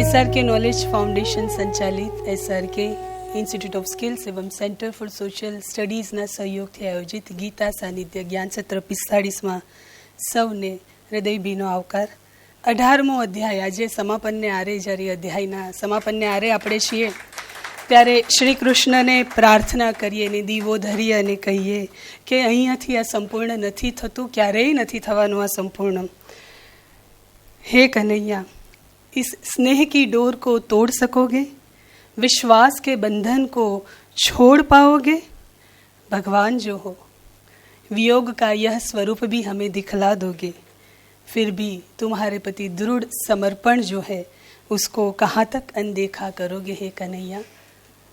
SRK knowledge foundation संचालित SRK institute of skills एवं centre for social स्टडीज़ના સહયોગથી આયોજિત ગીતા સાનિધ્ય જ્ઞાન સત્ર 45માં સૌને હૃદયભીનો આવકાર. 18મો અધ્યાય આજે સમાપનને આરે, જ્યારે અધ્યાયના સમાપનને આરે આપણે છીએ ત્યારે શ્રી કૃષ્ણને પ્રાર્થના કરીએ ને દીવો ધરીએ અને કહીએ કે અહીંયાથી આ સંપૂર્ણ નથી થતું, ક્યારેય નથી થવાનું આ સંપૂર્ણ. હે કનૈયા, इस स्नेह की डोर को तोड़ सकोगे? विश्वास के बंधन को छोड़ पाओगे? भगवान जो हो, वियोग का यह स्वरूप भी हमें दिखला दोगे, फिर भी तुम्हारे प्रति दृढ़ समर्पण जो है उसको कहाँ तक अनदेखा करोगे? हे कन्हैया,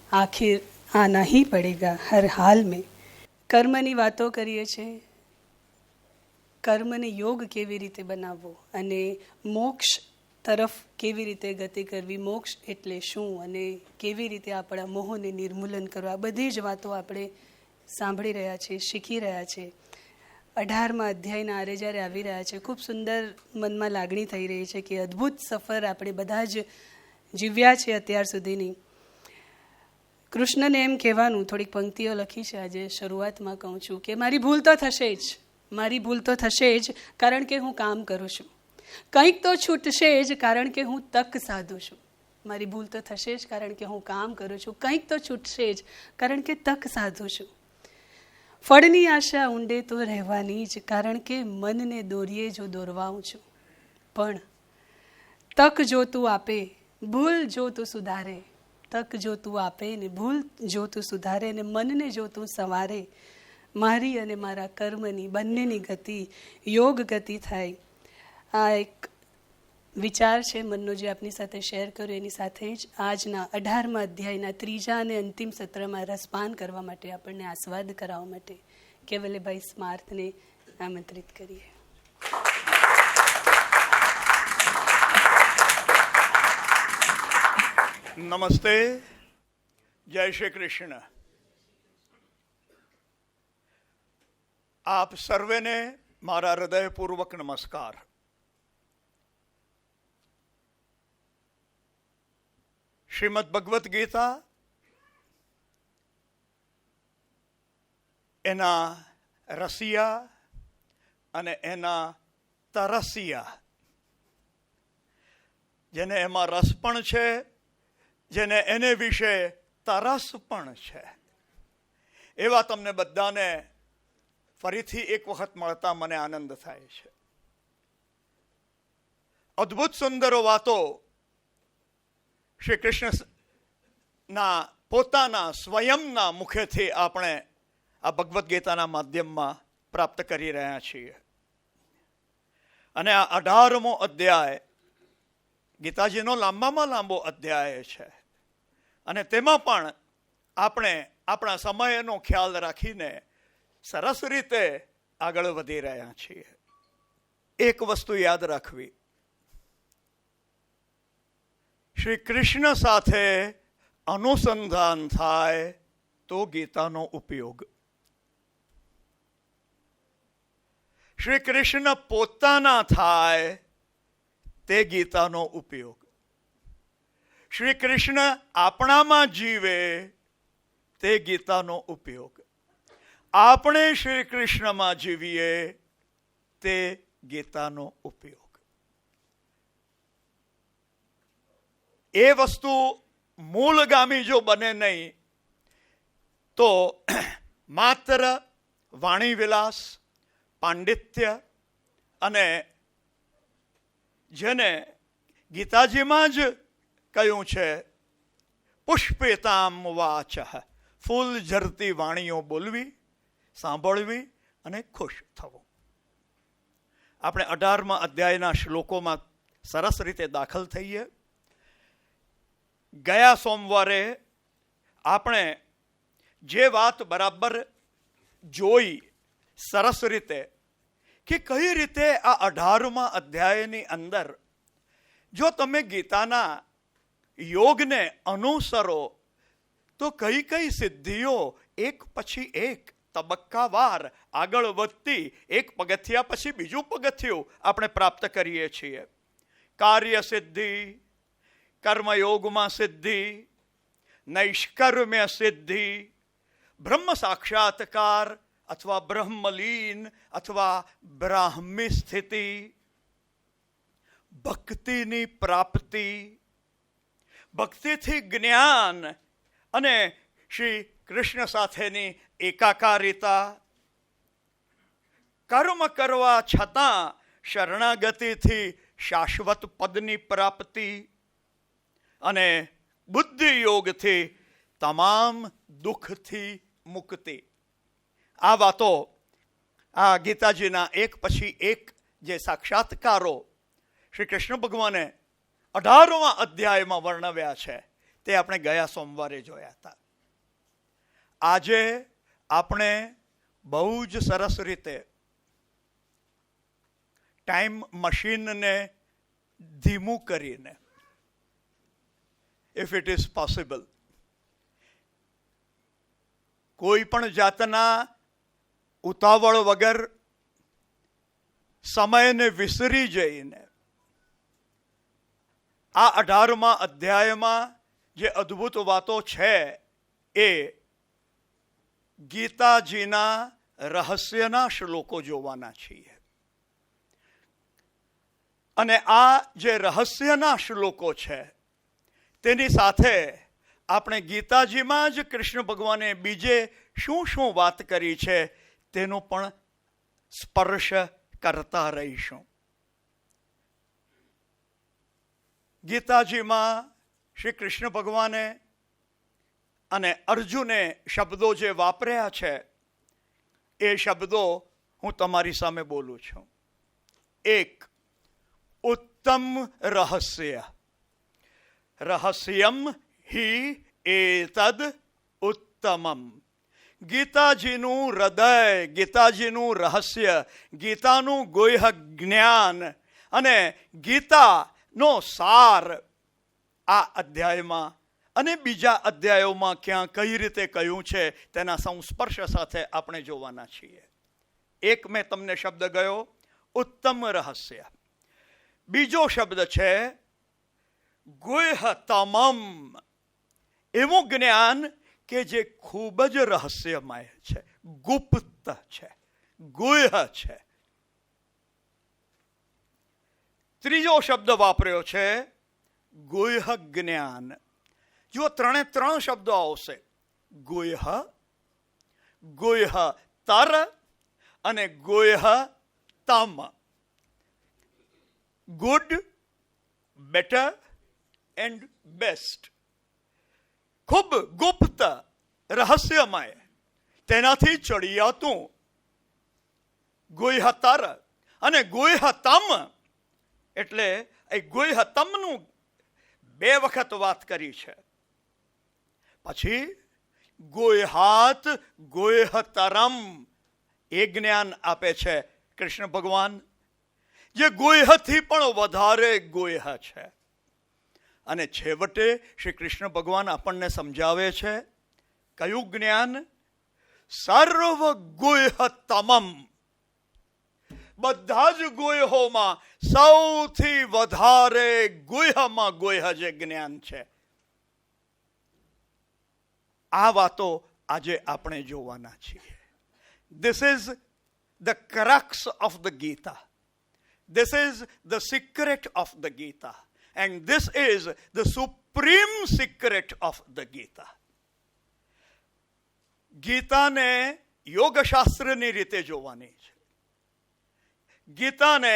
आखिर आना ही पड़ेगा हर हाल में. કર્મની વાતો કરીએ છીએ, કર્મને યોગ કેવી રીતે બનાવવો અને મોક્ષ તરફ કેવી રીતે ગતિ કરવી, મોક્ષ એટલે શું અને કેવી રીતે આપણા મોહને નિર્મૂલન કરવા, બધી જ વાતો આપણે સાંભળી રહ્યા છીએ, શીખી રહ્યા છીએ. 18મા અધ્યાયના આરે જ્યારે આવી રહ્યા છે, ખૂબ સુંદર મનમાં લાગણી થઈ રહી છે કે અદ્ભુત સફર આપણે બધા જ જીવ્યા છે અત્યાર સુધીની. કૃષ્ણને એમ કહેવાનું, થોડીક પંક્તિઓ લખી છે આજે શરૂઆતમાં કહું છું કે મારી ભૂલ તો થશે જ, મારી ભૂલ તો થશે જ, કારણ કે હું કામ કરું છું. કંઈક તો છૂટશે જ, કારણ કે હું તક સાધું છું. મારી ભૂલ તો થશે જ, કારણ કે હું કામ કરું છું. કંઈક તો છૂટશે જ, કારણ કે તક સાધું છું. ફળની આશા ઊંડે તો રહેવાની જ, કારણ કે મનને દોરીએ જો દોરવાઉં છું. પણ તક જો તું આપે, ભૂલ જો તું સુધારે, તક જો તું આપે ને ભૂલ જો તું સુધારે ને મનને જો તું સંવારે, મારી અને મારા કર્મની બંનેની ગતિ યોગ ગતિ થાય. આ એક વિચાર છે મનનો જે આપની સાથે શેર કર્યો. એની સાથે જ આજના 18મા અધ્યાયના ત્રીજા અને અંતિમ સત્રમાં રસપાન કરવા માટે, આપણને આસ્વાદ કરાવવા માટે કેવલ્યભાઈ સ્માર્તને આમંત્રિત કરીએ. નમસ્તે, જય શ્રી કૃષ્ણ. આપ સર્વેને મારા હૃદયપૂર્વક નમસ્કાર. શ્રીમદ ભગવદ્ ગીતા એના રસિયા અને એના તરસિયા, જેને એમાં રસ પણ છે, જેને એને વિશે તરસ પણ છે, એવા તમને બધાને ફરીથી એક વખત મળતા મને આનંદ થાય છે. અદ્ભુત સુંદરો વાતો શ્રી કૃષ્ણના પોતાના સ્વયંના મુખેથી આપણે આ ભગવદ્ ગીતાના માધ્યમમાં પ્રાપ્ત કરી રહ્યા છીએ. અને આ 18મો અધ્યાય ગીતાજીનો લાંબામાં લાંબો અધ્યાય છે. અને તેમાં પણ આપણે આપણા સમયનો ખ્યાલ રાખીને સરસ રીતે આગળ વધી રહ્યા છીએ. એક વસ્તુ યાદ રાખવી, શ્રી કૃષ્ણ સાથે અનુસંધાન થાય તો ગીતાનો ઉપયોગ. શ્રી કૃષ્ણ પોતાના થાય તે ગીતાનો ઉપયોગ. શ્રી કૃષ્ણ આપણામાં જીવે તે ગીતાનો ઉપયોગ. આપણે શ્રી કૃષ્ણમાં જીવીએ તે ગીતાનો ઉપયોગ. એ વસ્તુ મૂળગામી જો બને નહીં તો માત્ર વાણી વિલાસ, પાંડિત્ય અને જેને ગીતાજીમાં જ કહ્યું છે પુષ્પિતામ વાચ, ફૂલ ઝરતી વાણીઓ બોલવી, સાંભળવી અને ખુશ થવું. આપણે 18મા અધ્યાયના શ્લોકોમાં સરસ રીતે દાખલ થઈએ. ગયા સોમવારે આપણે જે વાત બરાબર જોઈ સરસ રીતે કે કઈ રીતે આ 18મા અધ્યાયની અંદર જો તમે ગીતાના યોગને અનુસરો તો કઈ કઈ સિદ્ધિઓ એક પછી એક તબક્કાવાર આગળ વધતી, એક પગથિયા પછી બીજું પગથિયું આપણે પ્રાપ્ત કરીએ છીએ. કાર્ય સિદ્ધિ, કર્મયોગમાં સિદ્ધિ, નૈષ્કર્મ્ય સિદ્ધિ, બ્રહ્મ સાક્ષાત્કાર અથવા બ્રહ્મલીન અથવા બ્રાહ્મી સ્થિતિ, ભક્તિની પ્રાપ્તિ, ભક્તિથી જ્ઞાન અને શ્રી કૃષ્ણ સાથેની એકાકારિતા, કર્મ કરવા છતાં શરણાગતિથી શાશ્વત પદની પ્રાપ્તિ અને બુદ્ધિ યોગથી તમામ દુઃખથી મુક્તિ. આ વાતો આ ગીતાજીના એક પછી એક જે સાક્ષાત્કારો શ્રી કૃષ્ણ ભગવાને 18મા અધ્યાયમાં વર્ણવ્યા છે તે આપણે ગયા સોમવારે જોયા હતા. આજે આપણે બહુ જ સરસ રીતે ટાઈમ મશીનને ધીમું કરીને, ઇફ ઇટ ઇઝ પોસિબલ, કોઈ પણ જાતના ઉતાવળ વગર સમયને વિસરી જઈને આ 18મા અધ્યાયમાં જે અદ્ભુત વાતો છે એ ગીતાજીના રહસ્યના શ્લોકો જોવાના છીએ. અને આ જે રહસ્યના શ્લોકો છે તેની સાથે આપણે ગીતાજીમાં જ કૃષ્ણ ભગવાને બીજે શું શું વાત કરી છે તેનો પણ સ્પર્શ કરતા રહીશું. ગીતાજીમાં શ્રી કૃષ્ણ ભગવાને અને અર્જુને શબ્દો જે વાપર્યા છે એ શબ્દો હું તમારી સામે બોલું છું. એક, ઉત્તમ રહસ્ય. રહસ્યમ હિ એતદ ઉત્તમમ. ગીતાજીનું હૃદય, ગીતાજીનું રહસ્ય, ગીતાનું ગોહ્ય જ્ઞાન અને ગીતાનો સાર આ અધ્યાયમાં અને બીજા અધ્યાયોમાં ક્યાં કઈ રીતે કહ્યું છે તેના સંસ્પર્શ સાથે આપણે જોવાના છીએ. એક મેં તમને શબ્દ ગયો ઉત્તમ રહસ્ય. બીજો શબ્દ છે ગુહ્યતમમ. એવું જ્ઞાન કે જે ખૂબ જ રહસ્યમય છે, ગુપ્ત છે, ગુહ્ય છે. ત્રીજો શબ્દ વાપર્યો છે ગુહ્ય જ્ઞાન. જો 3 શબ્દો આવશે, ગુહ્ય, ગુહ્યતર અને ગુહ્યતમ. Good, better and best. ખૂબ ગુપ્ત, રહસ્યમય, તેનાથી ચડિયાતું ગુહ્યતર અને ગુહ્યતમ. એટલે એ ગુહ્યતમનું 2 વખત વાત કરી છે. પછી ગુહ્યાત ગુહ્યતરમ એ જ્ઞાન આપે છે કૃષ્ણ ભગવાન, જે ગુહ્યથી પણ વધારે ગુહ્ય છે. અને છેવટે શ્રી કૃષ્ણ ભગવાન આપણને સમજાવે છે કયું જ્ઞાન? સર્વ ગુહ્યતમમ. બધા જ ગુહ્યોમાં સૌથી વધારે ગુહ્યમાં ગુહ્ય જે જ્ઞાન છે. આ વાતો આજે આપણે જોવાના છીએ. This is the crux of the Gita. This is the secret of the Gita. And this is the supreme secret of the Gita. ગીતાને યોગશાસ્ત્રની રીતે જોવાની છે. ગીતાને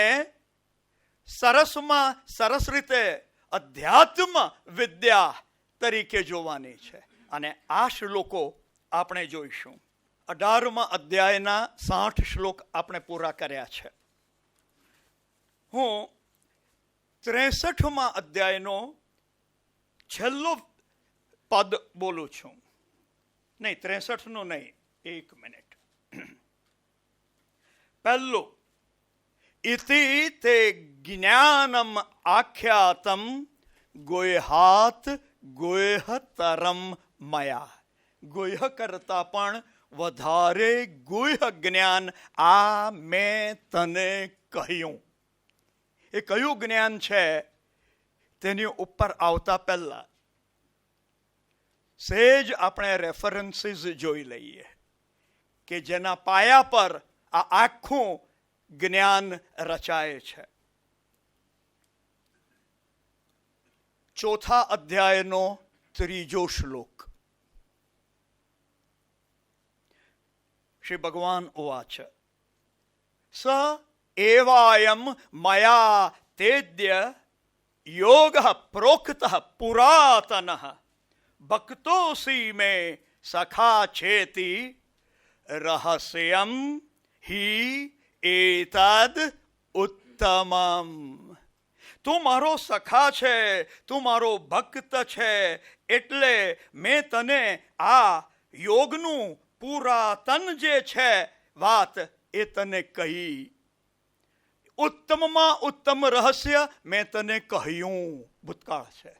સરસ રીતે અધ્યાત્મ વિદ્યા તરીકે જોવાની છે. અને આ શ્લોકો આપણે જોઈશું. 18મા અધ્યાયના 60 શ્લોક આપણે પૂરા કર્યા છે. હું 63મા અધ્યાયનો છેલ્લો પદ બોલું છું. નહીં, 63નું નહીં, 1 મિનિટ. પહેલું, ઇતિ તે જ્ઞાનમ આખ્યાતમ ગુહ્યાત ગુહ્યતરમ મયા. ગુહ્ય કરતા પણ વધારે ગુહ્ય જ્ઞાન આ મેં તને કહ્યું. એ કયું જ્ઞાન છે તેની ઉપર આવતા પહેલા સહેજ આપણે રેફરન્સીસ જોઈ લઈએ કે જેના પાયા પર આ આખું જ્ઞાન રચાય છે. 4થા અધ્યાયનો 3જો શ્લોક. શ્રી ભગવાન ઉવાચ સ એવાયમ મયા તેદ્ય યોગ પ્રોક્ત પુરાતનઃ ભક્તોસી મે સખા છેતિ રહસ્યમ હિ એતદ ઉત્તમમ. તું મારો સખા છે, તું મારો ભક્ત છે, એટલે મેં તને આ યોગનું પુરાતન જે છે વાત એ તને કહી. ઉત્તમમાં ઉત્તમ રહસ્ય મેં તને કહ્યું. ભૂતકાળ છે.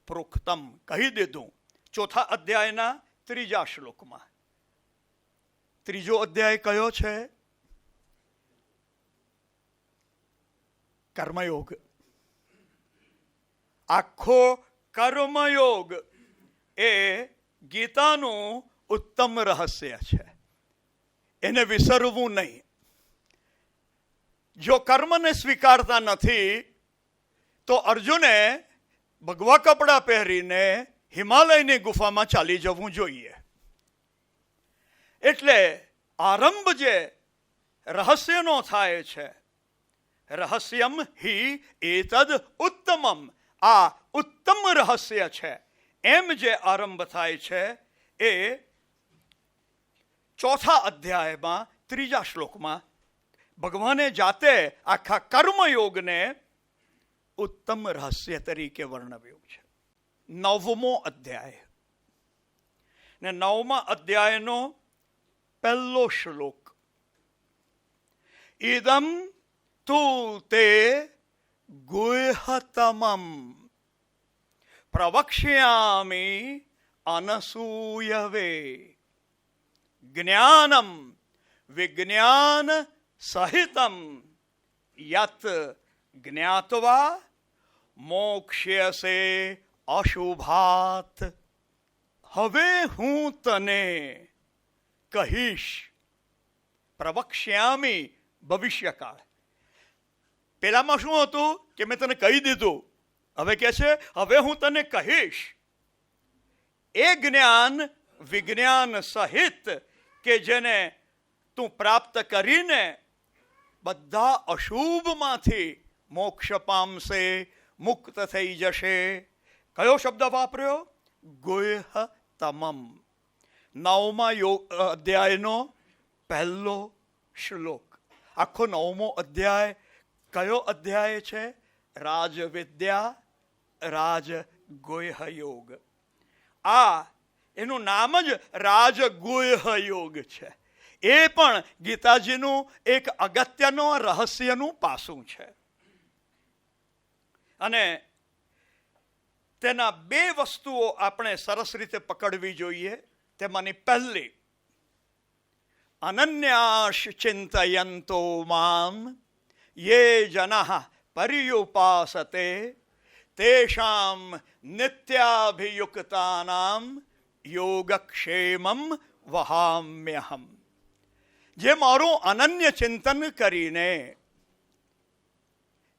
પ્રોક્તમ કહી દીધું. 4થા અધ્યાયના 3જા શ્લોકમાં. 3જો અધ્યાય કયો છે? કર્મયોગ. આખો કર્મયોગ એ ગીતાનું ઉત્તમ રહસ્ય છે. એને વિસરવું નહીં. જો કર્મને સ્વીકારતા નથી તો અર્જુને ભગવા કપડાં પહેરીને હિમાલયની ગુફામાં ચાલી જવું જોઈએ. એટલે આરંભ જે રહસ્યનો થાય છે, રહસ્યમ હિ એતદ ઉત્તમમ, આ ઉત્તમ રહસ્ય છે, એમ જે આરંભ થાય છે એ 4થા અધ્યાયમાં 3જા શ્લોકમાં ભગવાને જાતે આખા કર્મયોગને ઉત્તમ રહસ્ય તરીકે વર્ણવ્યું છે. 9મો અધ્યાય ને 9મા અધ્યાયનો 1લો શ્લોક. ઇદમ તુ તે ગુહ્યતમમ પ્રવક્ષ્યામિ અનસૂયવે જ્ઞાનમ વિજ્ઞાન સહિતમ યત જ્ઞાત્વા મોક્ષ્યસે અશુભાત. હવે હું તને કહીશ. પ્રવક્ષ્યામિ ભવિષ્યકાળ. પેલામાં શું હતું કે મેં તને કહી દીધું. હવે કે છે હવે હું તને કહીશ. એ જ્ઞાન વિજ્ઞાન સહિત કે જેને તું પ્રાપ્ત કરીને બધા અશુભમાંથી મોક્ષ પામશે, મુક્ત થઈ જશે. કયો શબ્દ વાપર્યો? ગુહ્યતમમ. 9મા અધ્યાયનો 1લો શ્લોક. આખો 9મો અધ્યાય કયો અધ્યાય છે? રાજવિદ્યા રાજગુહ્ય યોગ. આ એનું નામ જ રાજગુહ્ય યોગ છે. એ પણ ગીતાજીનું એક અગત્યનો રહસ્યનું પાસું છે. અને તેના 2 વસ્તુઓ આપણે સરસ રીતે પકડવી જોઈએ. તેમાંની પહેલી, અનન્યાશ ચિંતયંતો મામ યે જનઃ પર્યુપાસતે તેષામ નિત્યાભિયુક્તાનામ યોગક્ષેમમ વહામ્યહમ. જે મારું અનન્ય ચિંતન કરીને,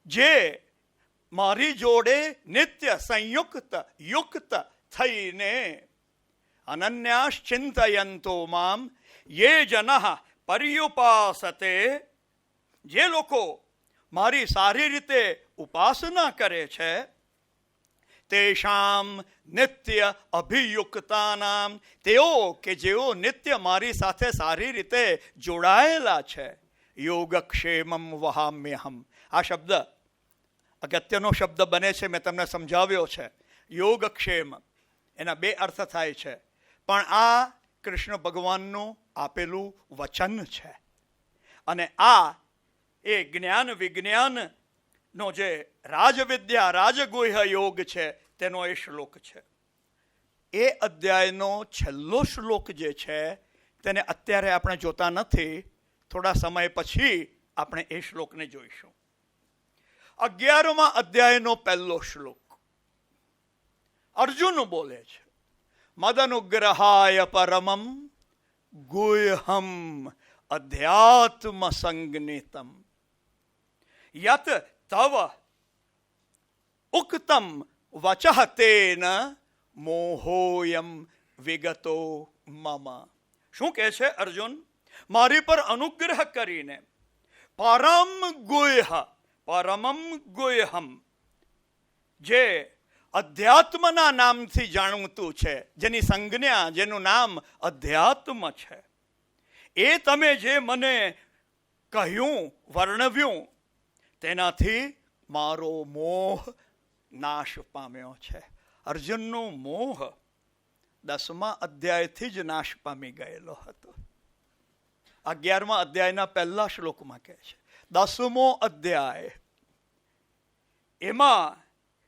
જે મારી જોડે નિત્ય સંયુક્ત યુક્ત થઈને, અનન્યાશ ચિંતયંતો મામ યે જનઃ પર્યુપાસતે, જે લોકો મારી સારી રીતે ઉપાસના કરે છે, તેષામ નિત્ય અભિયુક્તાનામ, તેઓ કે જેઓ નિત્ય મારી સાથે સારી રીતે જોડાયેલા છે, યોગક્ષેમમ વહામ્યહમ. આ શબ્દ અગત્યનો શબ્દ બને છે, મેં તમને સમજાવ્યો છે. યોગક્ષેમ એના 2 અર્થ થાય છે, પણ આ કૃષ્ણ ભગવાનનું આપેલું વચન છે. અને આ એ જ્ઞાન વિજ્ઞાનનો જે રાજવિદ્યા રાજગુહ્ય યોગ છે તેનો એ શ્લોક છે. એ અધ્યાયનો છેલ્લો શ્લોક જે છે તેને અત્યારે આપણે જોતા નથી, થોડા સમય પછી આપણે એ શ્લોકને જોઈશું. 11મા અધ્યાયનો પહેલો શ્લોક અર્જુન બોલે છે, મદનુગ્રહાય પરમમ ગુહ્યમ અધ્યાત્મ સંજ્ઞિતમ યત તવ ઉક્તમ વચઃ તેન મોહોયમ વિગતો મમ. શું કહે છે અર્જુન? મારી પર અનુગ્રહ કરીને પરમમ ગુહ્યમ, જે અધ્યાત્મના નામથી જાણતું છે, જેની સંજ્ઞા, જેનું નામ અધ્યાત્મ છે, એ તમે જે મને કહ્યું, વર્ણવ્યું, તેનાથી મારો મોહ નાશ પામ્યો છે. અર્જુનનો મોહ 10મા અધ્યાયથી જ નાશ પામી ગયેલો હતો. 11મા અધ્યાયના પહેલા શ્લોકમાં કહે છે, 10મો અધ્યાય એમાં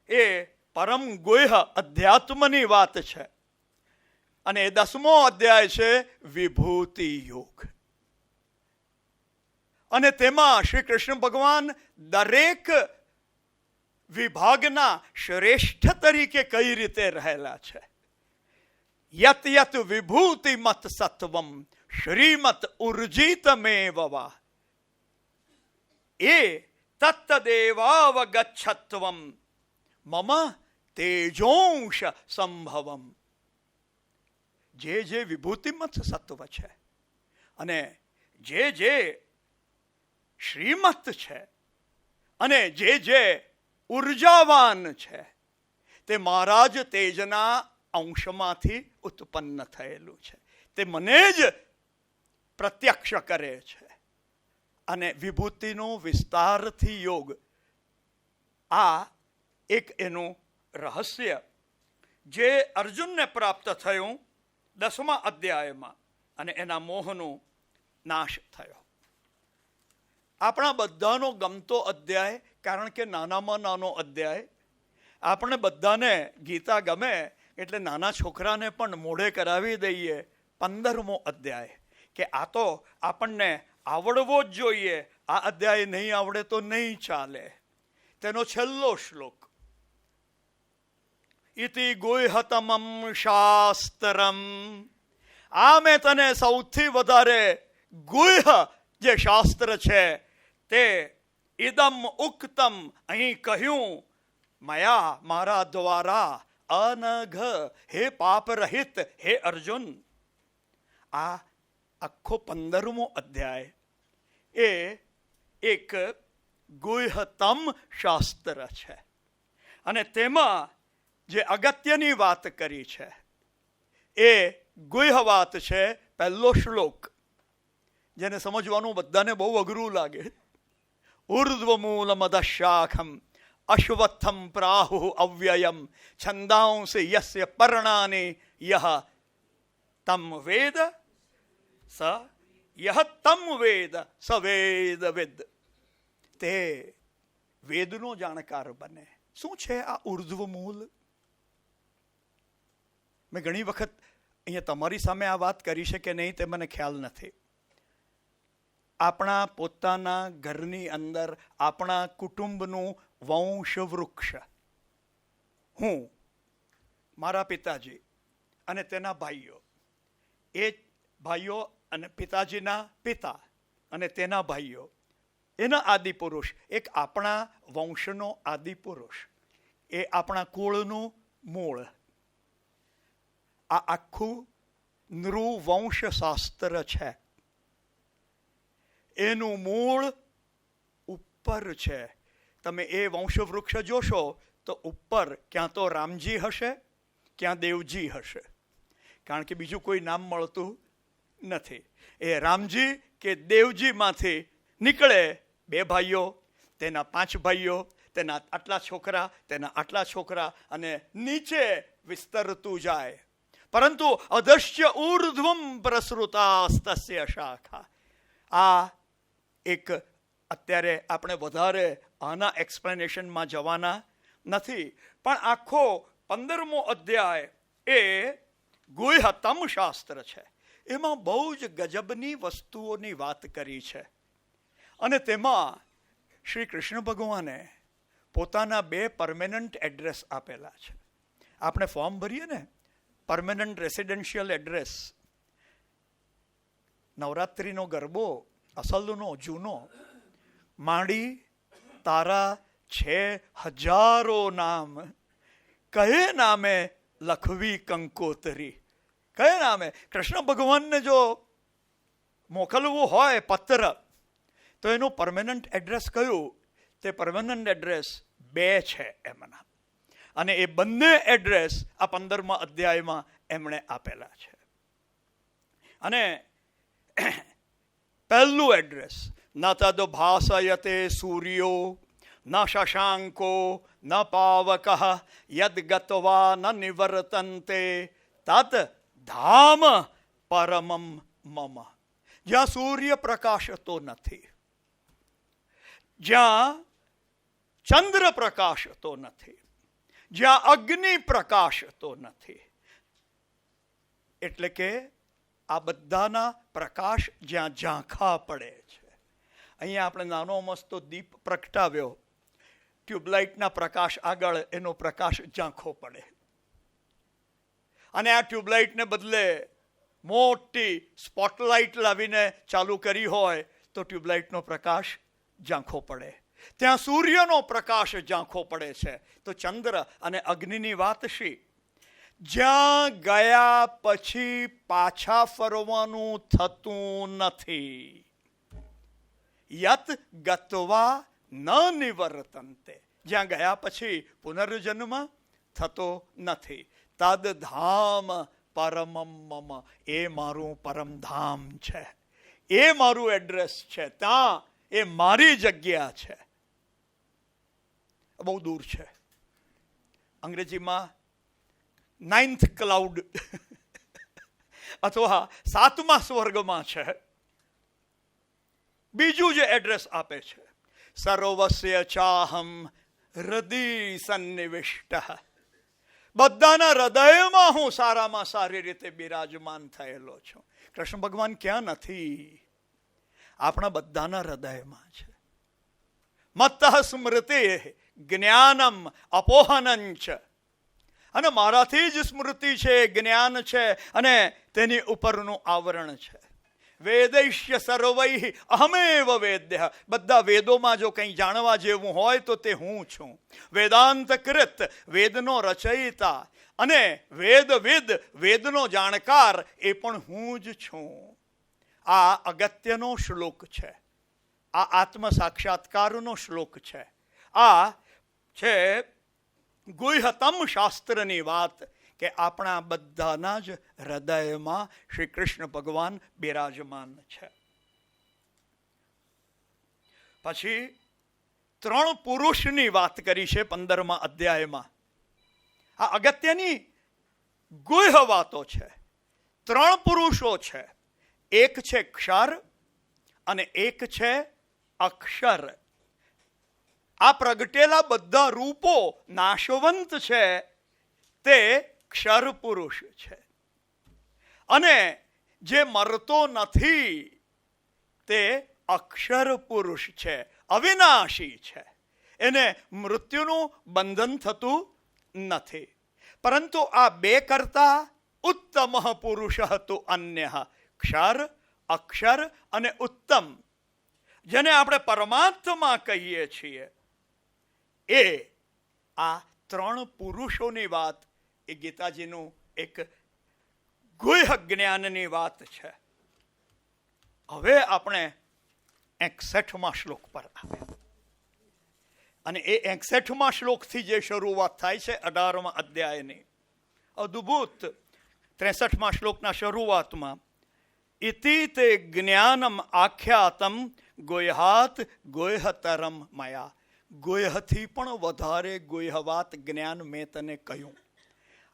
એ પરમ ગુહ્ય અધ્યાત્મની વાત છે. અને 10મો અધ્યાય છે વિભૂતિ યોગ. અને તેમાં શ્રી કૃષ્ણ ભગવાન દરેક વિભાગના શ્રેષ્ઠ તરીકે કઈ રીતે રહેલા છે. યત યત વિભૂતિ મત સત્વમ શ્રીમત ઉર્જિતમેવ વા એ તત્તદેવાવગચ્છત્વમ મમ તેજોંશ સંભવમ. જે વિભૂતિમત સત્વ છે અને જે શ્રીમત છે અને જે ઉર્જાવાન છે, તે મારા જ તેજના અંશમાંથી ઉત્પન્ન થયેલું છે. તે મને જ પ્રત્યક્ષ કરે છે. અને વિભૂતિનો વિસ્તારથી યોગ, આ એક એનું રહસ્ય જે અર્જુનને પ્રાપ્ત થયું 10મા અધ્યાયમાં, અને એના મોહનો નાશ થયો. આપણા બધાનો ગમતો અધ્યાય, કારણ કે નાનામાં નાનો અધ્યાય. આપણે બધાને ગીતા ગમે એટલે નાના છોકરાને પણ મોઢે કરાવી દઈએ 15મો અધ્યાય, કે આ તો આપણને આવડવો જ જોઈએ, આ અધ્યાય નહીં આવડે તો નહીં ચાલે. તેનો છેલ્લો શ્લોક, ઇતિ ગુહ્યતમમ શાસ્ત્રમ. આ મેં તને સૌથી વધારે ગુહ્ય જે શાસ્ત્ર છે તે ઇદમ ઉક્તમ, અહીં કહ્યું, મયા, મારા દ્વારા, અનઘ, હે પાપ રહિત, હે અર્જુન. આ આખો 15મો અધ્યાય એ એક ગુહ્યતમ શાસ્ત્ર છે. અને તેમાં જે અગત્યની વાત કરી છે એ ગુહ્ય વાત છે. પહેલો શ્લોક, જેને સમજવાનું બધાને બહુ અઘરું લાગે. ઉર્ધ્વમૂલમદશાખમ અશ્વત્થમ પ્રાહુ અવ્યયમ છંદાંસી યસ્ય પર્ણાની યહ તમ વેદ સ યહ તમ વેદ સ વેદ વિદ. તે વેદનો જાણકાર બને. શું છે આ ઉર્ધ્વમૂલ? મેં ઘણી વખત અહીંયા તમારી સામે આ વાત કરી છે કે નહીં તે મને ખ્યાલ નથી. આપણા પોતાના ઘરની અંદર આપણા કુટુંબનું વંશ વૃક્ષ, હું, મારા પિતાજી અને તેના ભાઈઓ, એ ભાઈઓ અને પિતાજીના પિતા અને તેના ભાઈઓ, એના આદિ પુરુષ, એક આપણા વંશનો આદિ પુરુષ, એ આપણા કુળનું મૂળ. આ આખું નૃવંશશાસ્ત્ર છે. એનું મૂળ ઉપર છે. તમે એ વંશવૃક્ષ જોશો તો ઉપર ક્યાં તો રામજી હશે, ક્યાં દેવજી હશે, કારણ કે બીજું કોઈ નામ મળતું નથી. એ રામજી કે દેવજીમાંથી નીકળે 2 ભાઈઓ, તેના 5 ભાઈઓ, તેના આટલા છોકરા, તેના આટલા છોકરા, અને નીચે વિસ્તરતું જાય. પરંતુ અધશ્ય ઊર્ધ્વમ પ્રસૃતાસ્તસ્ય શાખા. આ એક, અત્યારે આપણે વધારે આના એક્સપ્લેનેશનમાં જવાના નથી, પણ આખો 15મો અધ્યાય એ ગુહ્યતમ શાસ્ત્ર છે. એમાં બહુ જ ગજબની વસ્તુઓની વાત કરી છે. અને તેમાં શ્રી કૃષ્ણ ભગવાને પોતાના 2 પરમેનન્ટ એડ્રેસ આપેલા છે. આપણે ફોર્મ ભરીએ ને, પરમેનન્ટ રેસિડેન્શિયલ એડ્રેસ, નવરાત્રિનો ગરબો અસલનો જૂનો માંડી તારા છે હજારો નામ, કયે નામે લખવી કંકોતરી. કયે નામે? કૃષ્ણ ભગવાનને જો મોકલવું હોય પત્ર, તો એનું પરમેનન્ટ એડ્રેસ કયું? તે પરમેનન્ટ એડ્રેસ 2 છે એમના. અને એ બંને એડ્રેસ આ 15મા અધ્યાયમાં એમણે આપેલા છે. અને પહેલું એડ્રેસ, ન તદ ભાસયતે સૂર્યો ન શશાંકો ન પાવક યદ ગત્વા ન નિવર્તન્તે તદ ધામ પરમમ મમ. જ્યાં સૂર્ય પ્રકાશતો નથી, જ્યાં ચંદ્ર પ્રકાશતો નથી, જ્યાં અગ્નિ પ્રકાશતો નથી, એટલે કે આ બધાના પ્રકાશ જ્યાં ઝાંખા પડે છે. અહીંયા આપણે નાનો મસ્તો દીપ પ્રગટાવ્યો, ટ્યુબલાઇટના પ્રકાશ આગળ એનો પ્રકાશ ઝાંખો પડે, અને આ ટ્યુબલાઇટને બદલે મોટી સ્પોટલાઇટ લાવીને ચાલુ કરી હોય તો ટ્યુબલાઇટનો પ્રકાશ ઝાંખો પડે. ત્યાં સૂર્યનો પ્રકાશ ઝાંખો પડે છે. તો ચંદ્ર અને અગ્નિની વાત શી? જ્યાં ગયા પછી પાછા ફરવાનું થતું નથી. યત ગત્વા ન નિવર્તન્તે, જ્યાં ગયા પછી પુનર્જન્મ થતો નથી. તદ ધામ પરમમ મમ, એ મારું પરમધામ છે, એ મારું એડ્રેસ છે, ત્યાં એ મારી જગ્યા છે. બહુ દૂર છે. અંગ્રેજીમાં 9th ક્લાઉડ અથવા 7મા સ્વર્ગમાં છે. બીજું જે એડ્રેસ આપે છે, સર્વસ્ય ચાહમ હૃદય સન્નિવિષ્ટ, બધાના હૃદયમાં હું સારામાં સારી રીતે બિરાજમાન થયેલો છું. કૃષ્ણ ભગવાન ક્યાં નથી? આપણા બધાના હૃદયમાં છે. મત્ત સ્મૃતિ જ્ઞાનમ અપોહનંચ, અને મારાથી જ સ્મૃતિ છે, જ્ઞાન છે, અને તેની ઉપરનું આવરણ છે. વેદૈશ્ય સર્વૈ અહમેવ વેદ્ય, બધા વેદોમાં જો કંઈ જાણવા જેવું હોય તો તે હું છું. વેદાંત કૃત, વેદનો રચયિતા, અને વેદવિદ, વેદનો જાણકાર, એ પણ હું જ છું. આ અગત્યનો શ્લોક છે. આ આત્મ સાક્ષાત્કારનો શ્લોક છે. આ છે ગુહ્યતમ શાસ્ત્રની વાત, કે આપણા બધાના જ હૃદયમાં શ્રી કૃષ્ણ ભગવાન બિરાજમાન છે. પછી 3 પુરુષની વાત કરી છે 15મા અધ્યાયમાં. આ અગત્યની ગુહ્ય વાતો છે. 3 પુરુષો છે. એક છે ક્ષર અને એક છે અક્ષર. આ પ્રગટેલા બધા રૂપો નાશવંત છે, તે ક્ષર પુરુષ છે. અને જે મરતો નથી તે અક્ષર પુરુષ છે, અવિનાશી છે. એને મૃત્યુનું બંધન થતું નથી. પરંતુ આ 2 કરતા ઉત્તમ પુરુષ હતું અન્ય, ક્ષર, અક્ષર અને ઉત્તમ, જેને આપણે પરમાત્મા કહીએ છીએ. એ આ 3 પુરુષોની વાત એ ગીતાજીનું એક ગુહ્ય જ્ઞાનની વાત છે. હવે આપણે 61મા શ્લોક પર આવ્યા, અને એ 61મા શ્લોકથી જે શરૂઆત થાય છે 18મા અધ્યાયની, અદ્ભુત 63મા શ્લોકના શરૂઆતમાં ઇતિ તે જ્ઞાનમ આખ્યાતમ ગુહ્યાત ગુહ્યતરમ મયા, ગુહ્યથી પણ વધારે ગુહ્ય વાત જ્ઞાન મેં તને કહ્યું.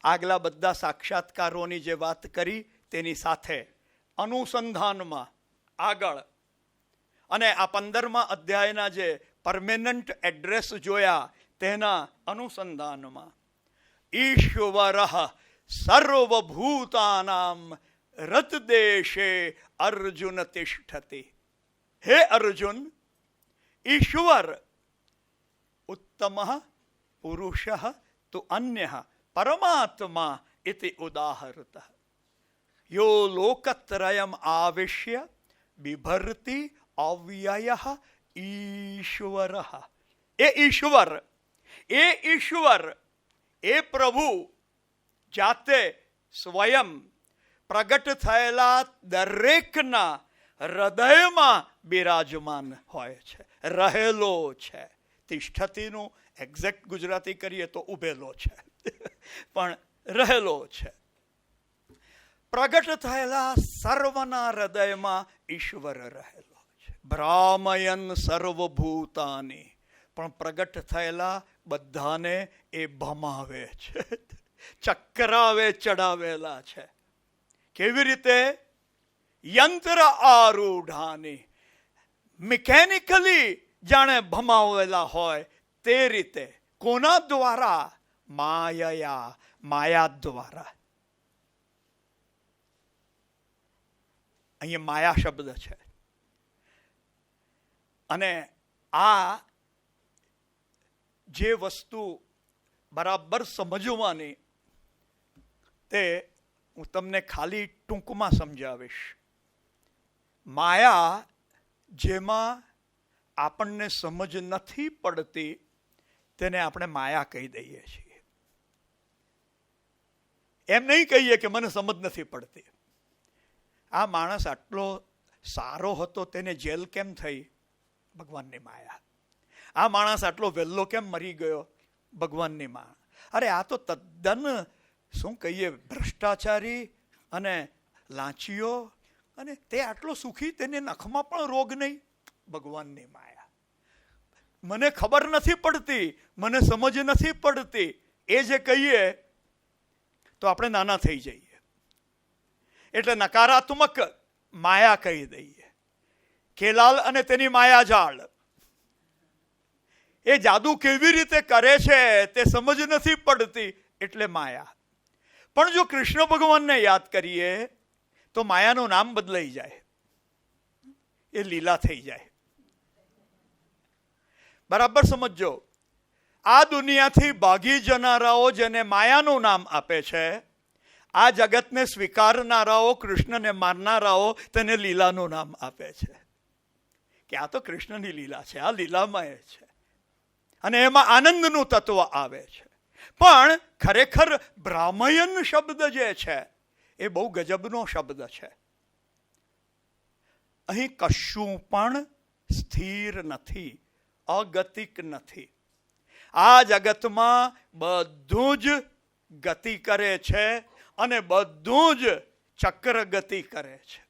આગલા બધા સાક્ષાત્કારોની જે વાત કરી તેની સાથે અનુસંધાનમાં આગળ, અને આ 15મા અધ્યાયના જે પરમેનન્ટ એડ્રેસ જોયા તેના અનુસંધાનમાં ઈશ્વર સર્વભૂતાનામ રતદેશે અર્જુન તિષ્ઠતિ. હે અર્જુન, ઈશ્વર ઉત્તમ પુરુષ તુ અન્ય પરમાત્મા ઇતિ ઉદાહરત યો લોકત્રયમ આવિશ્ય બિભર્તિ અવ્યય ઈશ્વર. એ ઈશ્વર એ પ્રભુ જાતે સ્વયં પ્રગટ થયેલા દરેકના હૃદયમાં બિરાજમાન હોય છે, રહેલો છે. તિષ્ઠતિનું એક્ઝેક્ટ ગુજરાતી કરીએ તો ઉભેલો છે, પણ રહેલો છે. પ્રગટ થયેલા સર્વના હૃદયમાં ઈશ્વર રહેલો છે. ભ્રામયન સર્વભૂતાની, પણ પ્રગટ થયેલા બધાને એ ભમાવે છે, ચક્રાવે ચડાવેલા છે. કેવી રીતે? યંત્ર આરૂઢાની, મિકેનિકલી જાણે ભમાવેલા હોય તે રીતે. કોના દ્વારા? માયા દ્વારા. અહીંયા માયા શબ્દ છે. અને આ જે વસ્તુ બરાબર સમજવાની તે હું તમને ખાલી ટૂંકમાં સમજાવીશ. માયા જેમાં આપણને સમજ નથી પડતી તેને આપણે માયા કહી દઈએ છીએ. એમ નહીં કહીએ કે મને સમજ નથી પડતી. આ માણસ આટલો સારો હતો તેને જેલ કેમ થઈ? ભગવાનની માયા. આ માણસ આટલો વહેલો કેમ મરી ગયો? ભગવાનની માયા. અરે આ તો તદ્દન શું કહીએ ભ્રષ્ટાચારી અને લાંચીઓ, અને તે આટલો સુખી, તેને નખમાં પણ રોગ નહીં. ભગવાનની માયા. મને ખબર નથી પડતી, મને સમજ નથી પડતી, એ જે કહીએ તો આપણે નાના થઈ જઈએ. એટલે નકારાત્મક માયા કહી દઈએ. કેલાલ અને તેની માયાજાળ. એ જાદુ કેવી રીતે કરે છે તે સમજ નથી પડતી એટલે માયા. પણ જો કૃષ્ણ ભગવાનને યાદ કરીએ તો માયાનું નામ બદલાઈ જાય, એ લીલા થઈ જાય. બરાબર સમજો. આ દુનિયાથી ભાગી જનારાઓ જેને માયાનું નામ આપે છે, આ જગતને સ્વીકારનારાઓ, કૃષ્ણને માનનારાઓ તેને લીલાનું નામ આપે છે કે આ તો કૃષ્ણની લીલા છે, આ લીલામય છે, અને એમાં આનંદનું તત્વ આવે છે. પણ ખરેખર ભ્રામયન શબ્દ જે છે એ બહુ ગજબનો શબ્દ છે. અહીં કશું પણ સ્થિર નથી, અગતિક નથી. આ જગતમાં બધું જ ગતિ કરે છે અને બધું જ ચક્ર ગતિ કરે છે.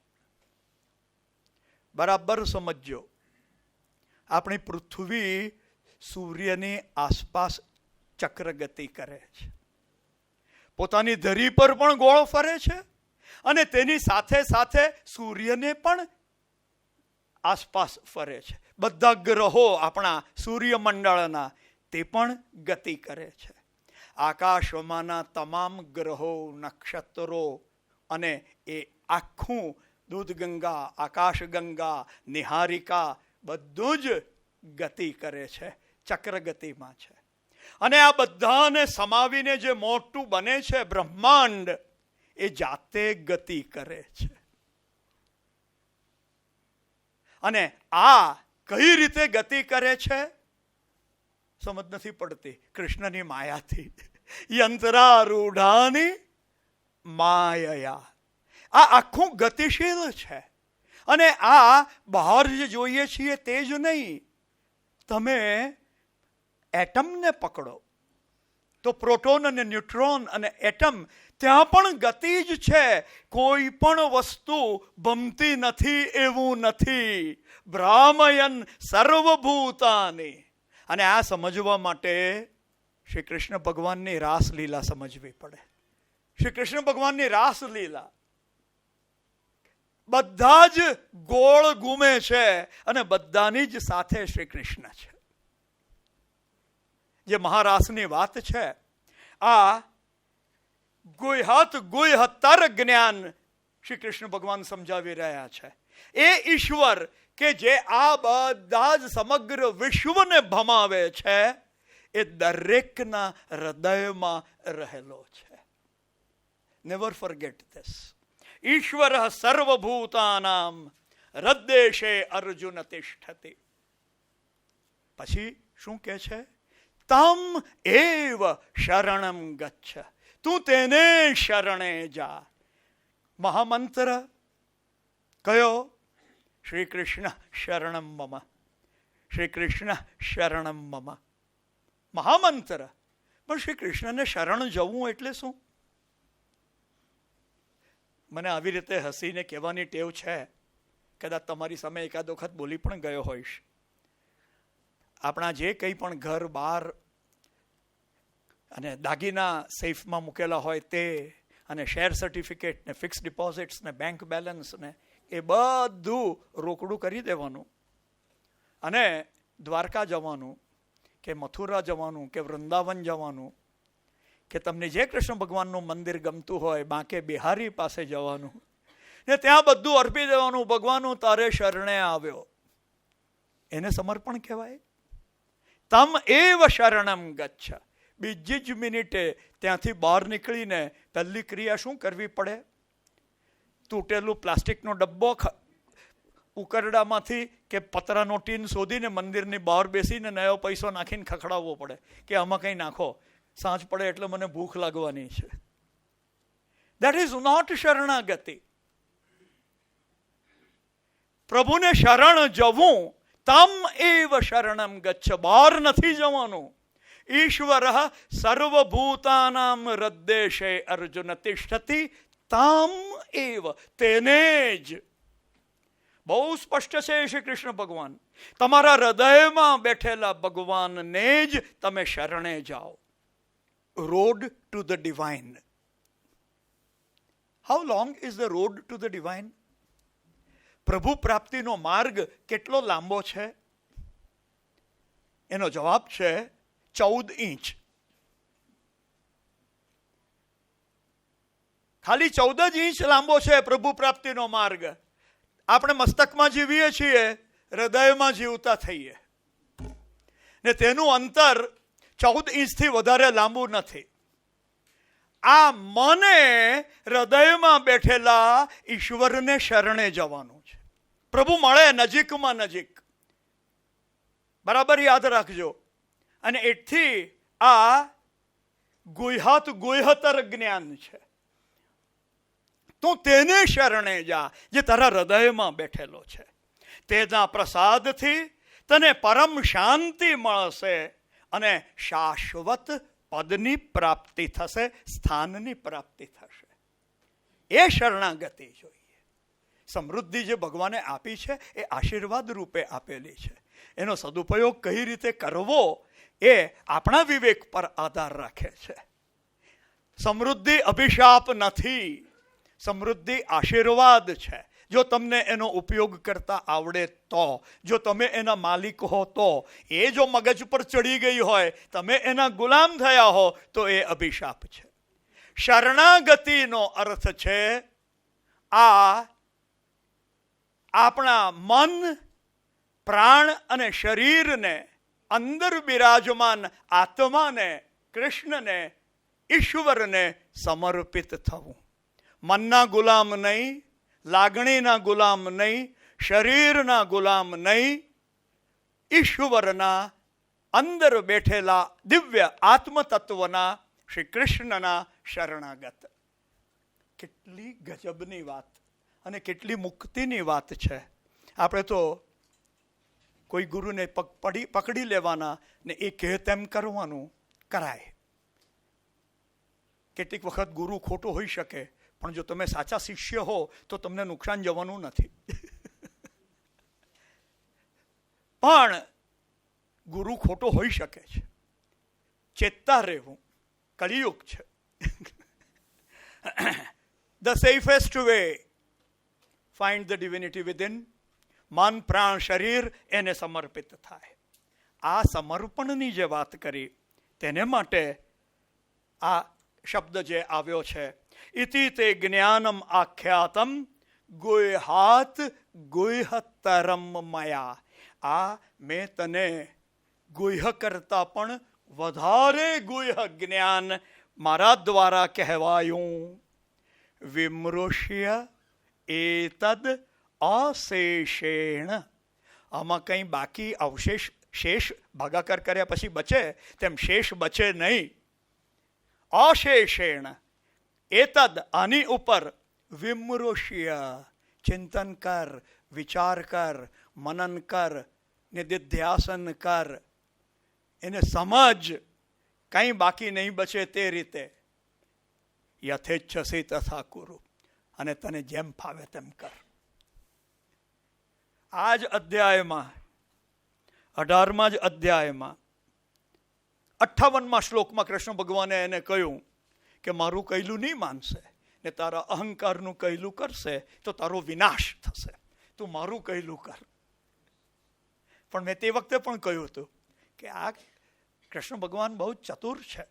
બરાબર સમજો. આપણી પૃથ્વી સૂર્યની આસપાસ ચક્ર ગતિ કરે છે. પોતાની ધરી પર પણ ગોળ ફરે છે અને તેની સાથે સાથે સૂર્યને પણ આસપાસ ફરે છે. બધા ગ્રહો આપણા સૂર્યમંડળના તે પણ ગતિ કરે છે. આકાશમાંના તમામ ગ્રહો, નક્ષત્રો અને એ આખું દૂધગંગા, આકાશગંગા, નિહારિકા બધું જ ગતિ કરે છે, ચક્ર ગતિમાં છે. અને આ બધાને સમાવીને જે મોટું બને છે બ્રહ્માંડ, એ જાતે ગતિ કરે છે. અને આ કઈ રીતે ગતિ કરે છે સમજ નથી પડતી. કૃષ્ણની માયાથી. યંત્રારૂઢાની માયા. આ આખું ગતિશીલ છે. અને આ બહાર જે જોઈએ છીએ તે જ નહીં. તમે એટમને પકડો તો પ્રોટોન અને ન્યુટ્રોન અને એટમ, ત્યાં પણ ગતિ જ છે. કોઈ પણ વસ્તુ ભમતી નથી એવું નથી. ભ્રામયન સર્વભૂતાની. અને આ સમજવા માટે શ્રી કૃષ્ણ ભગવાનની રાસલીલા સમજવી પડે. શ્રી કૃષ્ણ ભગવાનની રાસલીલા. બધા જ ગોળ ઘૂમે છે અને બધાની જ સાથે શ્રી કૃષ્ણ છે. જે મહારાસની વાત છે, આ ગુહ્યતર જ્ઞાન શ્રી કૃષ્ણ ભગવાન સમજાવી રહ્યા છે. એ ઈશ્વર કે જે આ બધા જ સમગ્ર વિશ્વને ભમાવે છે, એ દરેકના હૃદયમાં રહેલો છે. Never forget this. ઈશ્વર સર્વભૂતાનામ હૃદ્દેશે અર્જુન તિષ્ઠતિ. પછી શું કહે છે? તમ એવ શરણમ ગચ્છ. તું તેને શરણે જા. મહામંત્ર કયો? શ્રી કૃષ્ણ શરણમ મમ. શ્રી કૃષ્ણ શરણમ મમ. મહામંત્ર. પણ શ્રી કૃષ્ણને શરણ જવું એટલે શું? મને આવી રીતે હસીને કહેવાની ટેવ છે. કદાચ તમારી સામે એકાદ વખત બોલી પણ ગયો હોઈશ. આપણા જે કંઈ પણ ઘર બહાર અને દાગીના સેફમાં મૂકેલા હોય તે, અને શેર સર્ટિફિકેટ ને ફિક્સ ડિપોઝિટ્સ ને બેંક બેલેન્સ ને એ બધું રોકડું કરી દેવાનું અને દ્વારકા જવાનું કે મથુરા જવાનું કે વૃંદાવન જવાનું કે તમને જે કૃષ્ણ ભગવાનનું મંદિર ગમતું હોય બાંકે બિહારી પાસે જવાનું ને ત્યાં બધું અર્પી દેવાનું. ભગવાનનું તારે શરણે આવ્યો. એને સમર્પણ કહેવાય. તમ એવ શરણમ ગચ્છ. બીજી જ મિનિટે ત્યાંથી બહાર નીકળીને પહેલી ક્રિયા શું કરવી પડે? તૂટેલું પ્લાસ્ટિકનો ડબ્બો ઉકરડામાંથી કે પતરાનો ટીન શોધીને મંદિરની બહાર બેસીને નયો પૈસો નાખીને ખખડાવવો પડે કે આમાં કંઈ નાખો, સાંજ પડે એટલે મને ભૂખ લાગવાની છે. દેટ ઇઝ નોટ શરણાગતિ. પ્રભુને શરણ જવું. તમ એવ શરણમ ગચ્છ. બહાર નથી જવાનું. ઈશ્વર સર્વભૂતાનામ હૃદ્દેશે અર્જુન તિષ્ઠતિ. તમ એવ. તેને જ. બહુ સ્પષ્ટ છે શ્રી કૃષ્ણ ભગવાન. તમારા હૃદયમાં બેઠેલા ભગવાનને જ તમે શરણે જાઓ. Road to the divine. How long is the road to the divine? પ્રભુ પ્રાપ્તિનો માર્ગ કેટલો લાંબો છે? એનો જવાબ છે 14 ઇંચ. ખાલી 14 જ ઇંચ લાંબો છે પ્રભુ પ્રાપ્તિનો માર્ગ. આપણે મસ્તકમાં જીવીએ છીએ, હૃદયમાં જીવતા થઈએ ને તેનું અંતર 14 ઇંચથી વધારે લાંબુ નથી. આ મને હૃદયમાં બેઠેલા ઈશ્વરને શરણે જવાનું છે. પ્રભુ મળે નજીકમાં નજીક. બરાબર યાદ રાખજો. અને એથી આ ગુહ્યતર જ્ઞાન છે. તું તેને શરણે જા જે તારા હૃદયમાં બેઠેલો છે. તેના પ્રસાદથી તને પરમ શાંતિ મળશે અને શાશ્વત પદની પ્રાપ્તિ થશે, સ્થાનની પ્રાપ્તિ થશે. એ શરણાગતિ જોઈએ. સમૃદ્ધિ જે ભગવાને આપી છે એ આશીર્વાદ રૂપે આપેલી છે. એનો સદુપયોગ કઈ રીતે કરવો એ આપણા વિવેક પર આધાર રાખે છે. સમૃદ્ધિ અભિશાપ નથી. સમૃદ્ધિ આશીર્વાદ છે. જો તમને એનો ઉપયોગ કરતા આવડે તો, જો તમે એના માલિક હો તો. એ જો મગજ પર ચડી ગઈ હોય, તમે એના ગુલામ થયા હો તો એ અભિશાપ છે. શરણાગતિનો અર્થ છે આ આપણા મન, પ્રાણ અને શરીરને, અંદર બિરાજમાન આત્માને, કૃષ્ણને, ઈશ્વરને સમર્પિત થવું. મનના ગુલામ નહીં, લાગણીના ગુલામ નહીં, શરીરના ગુલામ નહીં, ઈશ્વરના અંદર બેઠેલા દિવ્ય આત્મતત્વના શ્રી કૃષ્ણના શરણાગત. કેટલી ગજબની વાત અને કેટલી મુક્તિની વાત છે. આપણે તો કોઈ ગુરુને પકડી લેવાના ને એ કહે તેમ કરવાનું કરાય. કેટલીક વખત ગુરુ ખોટો હોઈ શકે, પણ જો તમે સાચા શિષ્ય હો તો તમને નુકસાન જવાનું નથી. પણ ગુરુ ખોટો હોઈ શકે છે. ચેતતા રહેવું. કલિયુગ છે. The safest way, find the divinity within. મન, પ્રાણ, શરીર એને સમર્પિત થાય. આ સમર્પણની જે વાત કરી તેને માટે આ શબ્દ જે આવ્યો છે, ઇતિ તે જ્ઞાનમ આખ્યાતમ ગુહ્યાત ગુહ્યતરમ મયા. આ મેં તને ગુહ્ય કરતા પણ વધારે ગુહ્ય જ્ઞાન મારા દ્વારા કહેવાયું. વિમૃશ્ય એતદ અશેષેણ. આમાં કંઈ બાકી અવશેષ શેષ ભાગાકાર કર્યા પછી બચે તેમ શેષ બચે નહીં. અશેષેણ એતદ આની ઉપર વિમૃશ્ય ચિંતન કર, વિચાર કર, મનન કર, નિધિધ્યાસન કર, એને સમજ, કંઈ બાકી નહીં બચે તે રીતે. યથેચ્છસી તથા કુરુ, અને તને જેમ ફાવે તેમ કર. આ જ અધ્યાયમાં 18મા જ અધ્યાયમાં 58મા શ્લોકમાં કૃષ્ણ ભગવાને એને કહ્યું કે મારું કહેલું નહીં માનશે ને તારા અહંકારનું કહેલું કરશે તો તારો વિનાશ થશે. તું મારું કહેલું કર. પણ મેં તે વખતે પણ કહ્યું હતું કે આ કૃષ્ણ ભગવાન બહુ ચતુર છે,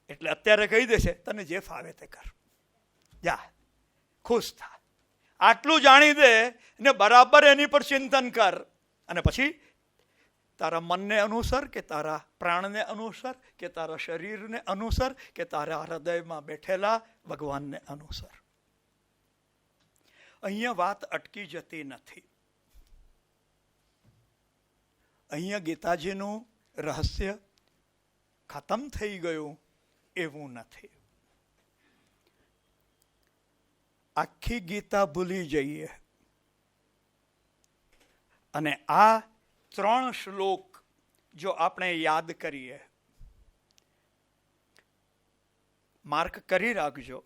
એટલે અત્યારે કહી દેશે તને જે ફાવે તે કર, જા ખુશ થા. આટલું જાણી દે ને બરાબર એની પર ચિંતન કર, અને પછી તારા મનને અનુસર કે તારા પ્રાણને અનુસર કે તારા શરીરને અનુસર કે તારા હૃદયમાં બેઠેલા ભગવાનને અનુસર. અહીંયા વાત અટકી જતી નથી. અહીંયા ગીતાજીનું રહસ્ય ખતમ થઈ ગયું એવું નથી. આખી ગીતા ભૂલી જઈએ અને આ 3 શ્લોક જો આપણે યાદ કરીએ, માર્ક કરી રાખજો.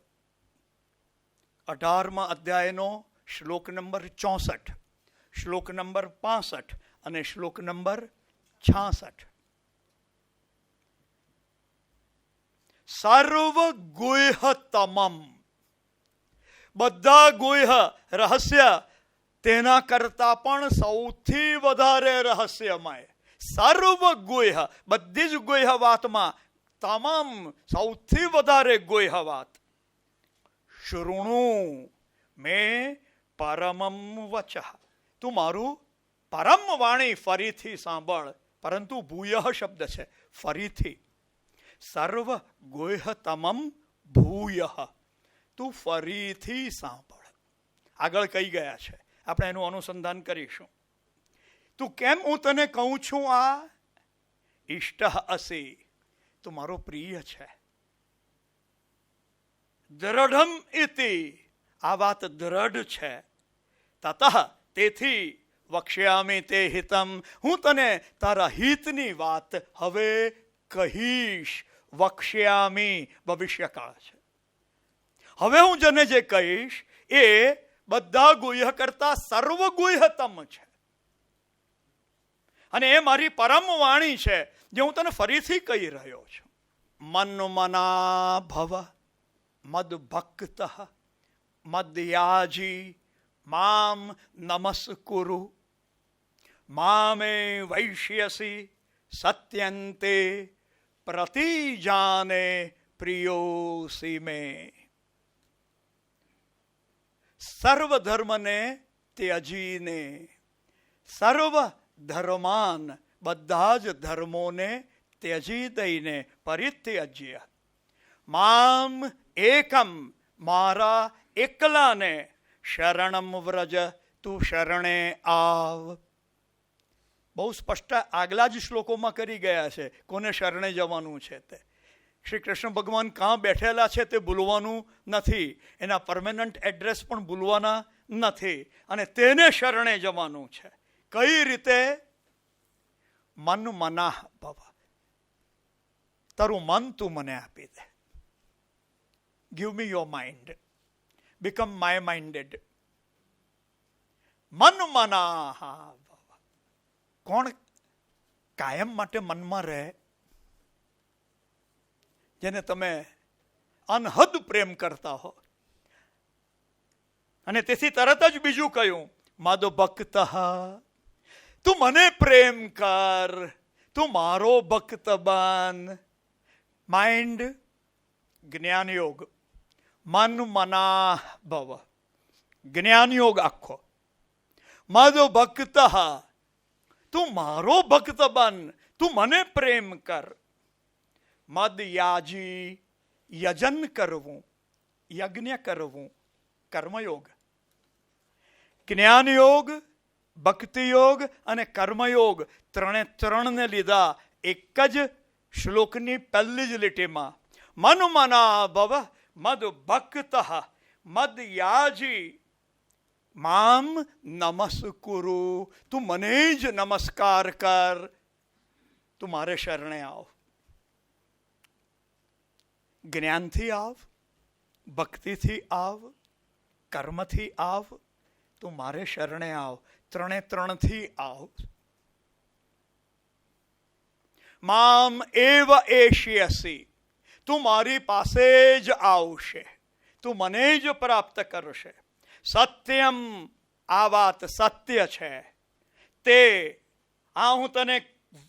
18મા અધ્યાયનો શ્લોક નંબર 64, શ્લોક નંબર 65 અને શ્લોક નંબર 66. સર્વ ગુહ્યતમમ, બધા ગુહ્ય રહસ્ય તેના કરતા પણ સૌથી વધારે રહસ્યમય. સર્વ ગુહ્ય, બધી જ ગુહ્ય વાતમાં તમામ સૌથી વધારે ગુહ્ય વાત. શૃણુ મેં પરમમ વચઃ, તું મારું પરમ વાણી ફરીથી સાંભળ. પરંતુ ભૂય શબ્દ છે, ફરીથી. સર્વ ગુહ્યતમમ ભૂય, તું ફરીથી સાંભળ. આગળ કહી ગયા છે, આપણે એનું અનુસંધાન કરીશું. તું કેમ હું તને કહું છું આ? ઇષ્ટ અસી, તું મારો પ્રિય છે. દ્રઢમ ઇતિ, આ વાત દ્રઢ છે. તતઃ, તેથી વક્ષ્યામિ તે હિતમ, હું તને તારા હિતની વાત હવે કહીશ. વક્ષ્યામિ ભવિષ્યકાળ છે. હવે હું તને જે કહીશ એ બધા ગુહ્ય કરતા સર્વ ગુહ્યતમ છે, અને એ મારી પરમ વાણી છે જે હું તને ફરીથી કહી રહ્યો છું. મન્મના ભવ મદ ભક્ત મદયાજી મામ નમસ્કુરુ મામે વૈશ્યસી સત્યંતે પ્રતિજાને પ્રિયોસી મે. સર્વ ધર્મને ત્યજીને, સર્વ ધર્માન, બધા જ ધર્મોને ત્યજી દઈને, પરિત્યજ્ય મામ એકમ, મારા એકલાને, શરણમ વ્રજ, તું શરણે આવ. બહુ સ્પષ્ટ આગલા જ શ્લોકોમાં કરી ગયા છે કોને શરણે જવાનું છે તે. શ્રી કૃષ્ણ ભગવાન કાં બેઠેલા છે તે ભૂલવાનું નથી, એના પરમેનન્ટ એડ્રેસ પણ ભૂલવાના નથી, અને તેને શરણે જવાનું છે. કઈ રીતે? મન મનાહ ભવ, તારું મન તું મને આપી દે. Give me your mind, become my minded. મન મનાહ ભવ. કોણ કાયમ માટે મનમાં રહે? જેને તમે અનહદ પ્રેમ કરતા હો. અને તેથી તરત જ બીજું કહ્યું, મદ ભક્ત, તું મને પ્રેમ કર, તું મારો ભક્ત બન. માઇન્ડ જ્ઞાન યોગ, મન મના ભવ, જ્ઞાન યોગ આખો. મદ ભક્ત, તું મારો ભક્ત બન, તું મને પ્રેમ કર. મદ યાજી, યજન કરવું, યજ્ઞ કરવું, કર્મયોગ. જ્ઞાન યોગ, ભક્તિ યોગ અને કર્મયોગ ત્રણને લીધા એક જ શ્લોકની પહેલી જ લીટીમાં. મન મના ભવ મદ ભક્ત મદ યાજી મામ નમસ્કુરુ. તું મને જ નમસ્કાર કર, તું મારે શરણે આવ. જ્ઞાનથી આવ, ભક્તિથી આવ, કર્મથી આવ, તું મારે શરણે આવ. ત્રણથી આવ. મામ એવ એષ્યસી. તું મારી પાસે જ આવશે, તું મને જ પ્રાપ્ત કરશે. સત્યમ, આ વાત સત્ય છે. તે આ હું તને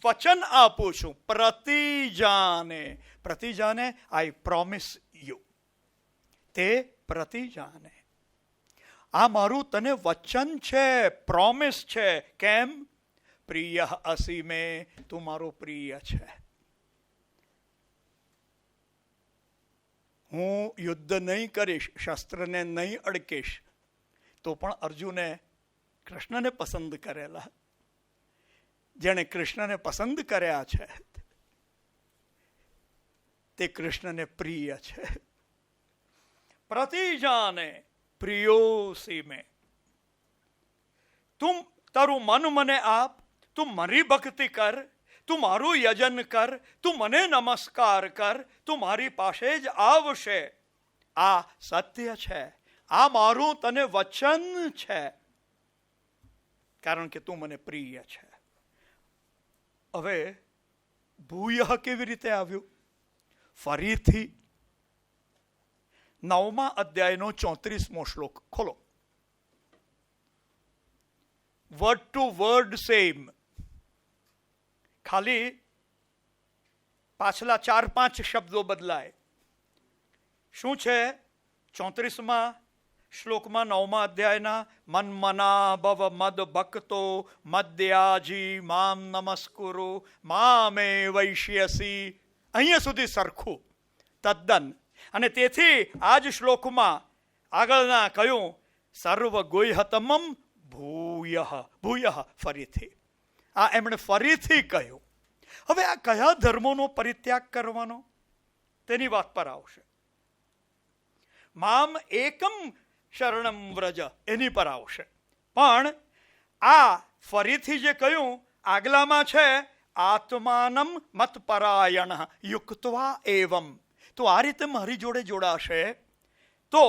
વચન આપું છું. પ્રતિજાને, પ્રતિજાને આઈ પ્રોમિસ યુ. તે પ્રતિજાને, આ મારું તને વચન છે, પ્રોમિસ છે. કેમ? પ્રિય અસી મેં, તું મારો પ્રિય છે. હું યુદ્ધ નહીં કરીશ, શસ્ત્રને નહીં અડકીશ, તો પણ અર્જુને કૃષ્ણને પસંદ કરેલા. જેણે કૃષ્ણને પસંદ કર્યા છે તે કૃષ્ણને પ્રિય છે. પ્રતિજાને પ્રિયોસી મેં. તું તારું મન મને આપ, તું મારી ભક્તિ કર, તું મારું યજન કર, તું મને નમસ્કાર કર, તું મારી પાસે જ આવશે. આ સત્ય છે, આ મારું તને વચન છે, કારણ કે તું મને પ્રિય છે. હવે ભૂયઃ કેવી રીતે આવ્યું? ફરીથી 9મા અધ્યાયનો 34મો શ્લોક ખોલો. વર્ડ ટુ વર્ડ સેમ, ખાલી પાછલા 4-5 શબ્દો બદલાય. શું છે 34મા શ્લોકમાં 9મા અધ્યાયના? મન મના ભવ મદ ભક્તો મદ્યાજી મામ નમસ્કુરુ મામે વૈશ્યસી. અહીંયા સુધી સરખું તદ્દન. અને તેથી આ જ શ્લોકમાં આગળના કહ્યું સર્વ ગુહ્યતમમ ભૂયઃ. ભૂયઃ ફરીથી, આ એમણે ફરીથી કહ્યું. હવે આ કયા ધર્મોનો પરિત્યાગ કરવાનો તેની વાત પર આવશે. મામ એકમ શરણમ વ્રજ એની પર આવશે. પણ આ ફરીથી જે કહ્યું આગલામાં છે આત્માનમ મતપરાયણ યુક્ત્વા એવમ. તું આ રીતે મારી જોડે જોડાશે તો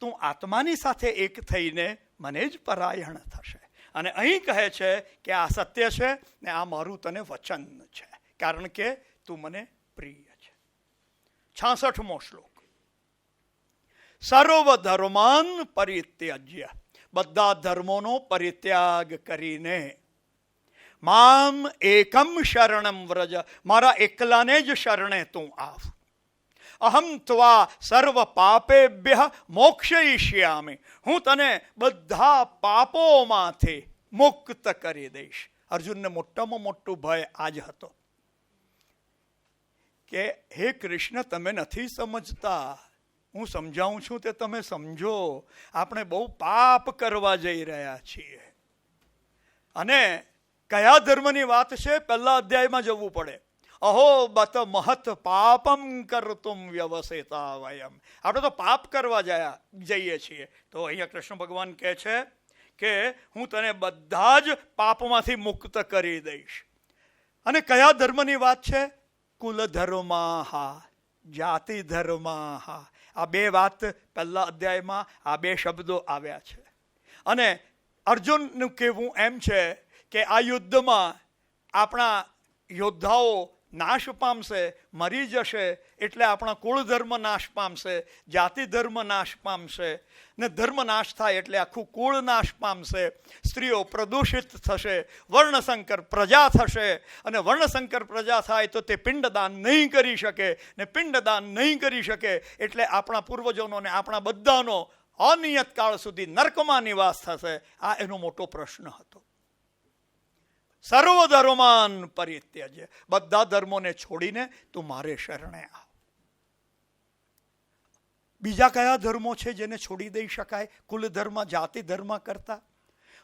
તું આત્માની સાથે એક થઈને મને જ પરાયણ થશે. અને અહીં કહે છે કે આ સત્ય છે ને આ મારું તને વચન છે, કારણ કે તું મને પ્રિય છે. 66મો શ્લોક. સર્વ ધર્માન પરિત્યજ્ય. બધા ધર્મોનો પરિત્યાગ કરીને મામ એકમ શરણમ વ્રજ. મારા એકલાને જ શરણે તું આવ. અહમ ત્વા સર્વ પાપેભ્ય મોક્ષયિષ્યામિ. હું તને બધા પાપોમાંથી મુક્ત કરી દઈશ. અર્જુનને મોટામાં મોટું ભય આજ હતો કે હે કૃષ્ણ, તમે નથી સમજતા, હું સમજાવું છું તે તમે સમજો. આપણે બહુ પાપ કરવા જઈ રહ્યા છીએ. અને કયા ધર્મની વાત છે? પહેલા અધ્યાયમાં જવું પડે. અહો બત મહત પાપમ કરતુમ વ્યવસેતા વયમ. આપણે તો પાપ કરવા જઈએ છીએ. તો અહીંયા કૃષ્ણ ભગવાન કહે છે કે હું તને બધા જ પાપમાંથી મુક્ત કરી દઈશ. અને કયા ધર્મની વાત છે? કુલ ધર્માહા, જાતિ ધર્માહા. આ બે વાત પહેલા અધ્યાયમાં આ બે શબ્દો આવ્યા છે. અને અર્જુનનું કહેવું એમ છે કે આ યુદ્ધમાં આપણા યોદ્ધાઓ નાશ પામશે, મરી જશે, એટલે આપણા કુળ ધર્મ નાશ પામશે, જાતિ ધર્મ નાશ પામશે, ને ધર્મ નાશ થાય એટલે આખું કુળ નાશ પામશે. સ્ત્રીઓ પ્રદૂષિત થશે, વર્ણસંકર પ્રજા થશે, અને વર્ણસંકર પ્રજા થાય તો તે પિંડદાન નહીં કરી શકે, ને પિંડદાન નહીં કરી શકે એટલે આપણા પૂર્વજોનો ને આપણા બધાનો અનિયત કાળ સુધી નર્કમાં નિવાસ થશે. આ એનો મોટો પ્રશ્ન હતો. સર્વધર્માન પરિત્યજ્ય, બધા ધર્મોને છોડીને તું મારે શરણે આવ. બીજા કયા ધર્મો છે જેને છોડી દઈ શકાય કુલ ધર્મ જાતિ ધર્મ કરતા?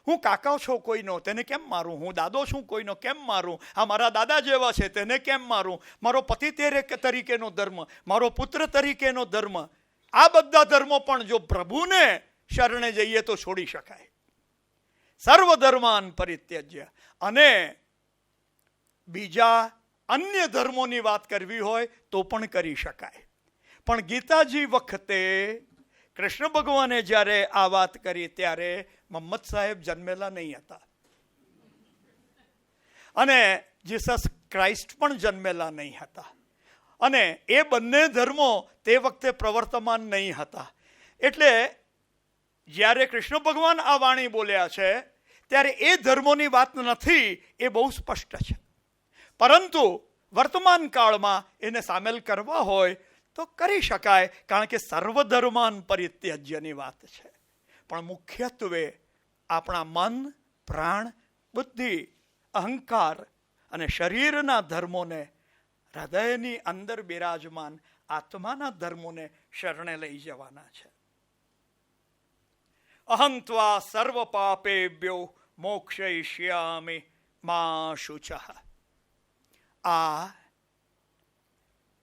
હું કાકા છું કોઈનો, તેને કેમ મારું? હું દાદો છું કોઈનો, કેમ મારું? આ મારા દાદા જેવા છે, તેને કેમ મારું? મારો પતિ તરીકેનો ધર્મ, મારો પુત્ર તરીકેનો ધર્મ, આ બધા ધર્મો પણ જો પ્રભુને શરણે જઈએ તો છોડી શકાય. સર્વધર્માન પરિત્યજ્ય. અને બીજા અન્ય ધર્મોની વાત કરવી હોય તો પણ કરી શકાય. પણ ગીતાજી વખતે કૃષ્ણ ભગવાને જ્યારે આ વાત કરી ત્યારે મોહમ્મદ સાહેબ જન્મેલા નહીં હતા અને જીસસ ક્રાઇસ્ટ પણ જન્મેલા નહીં હતા, અને એ બંને ધર્મો તે વખતે પ્રવર્તમાન નહીં હતા. એટલે જ્યારે કૃષ્ણ ભગવાન આ વાણી બોલ્યા છે ત્યારે એ ધર્મોની વાત નથી, એ બહુ સ્પષ્ટ છે. પરંતુ વર્તમાન કાળમાં એને સામેલ કરવા હોય તો કરી શકાય, કારણ કે સર્વધર્માન પરિત્યજ્યની વાત છે. પણ મુખ્યત્વે આપણા મન, પ્રાણ, બુદ્ધિ, અહંકાર અને શરીરના ધર્મોને, હૃદયની અંદર બિરાજમાન આત્માના ધર્મોને શરણે લઈ જવાના છે. અહં ત્વા સર્વ પાપેભ્યો મોક્ષયિષ્યામિ મા શુચઃ. આ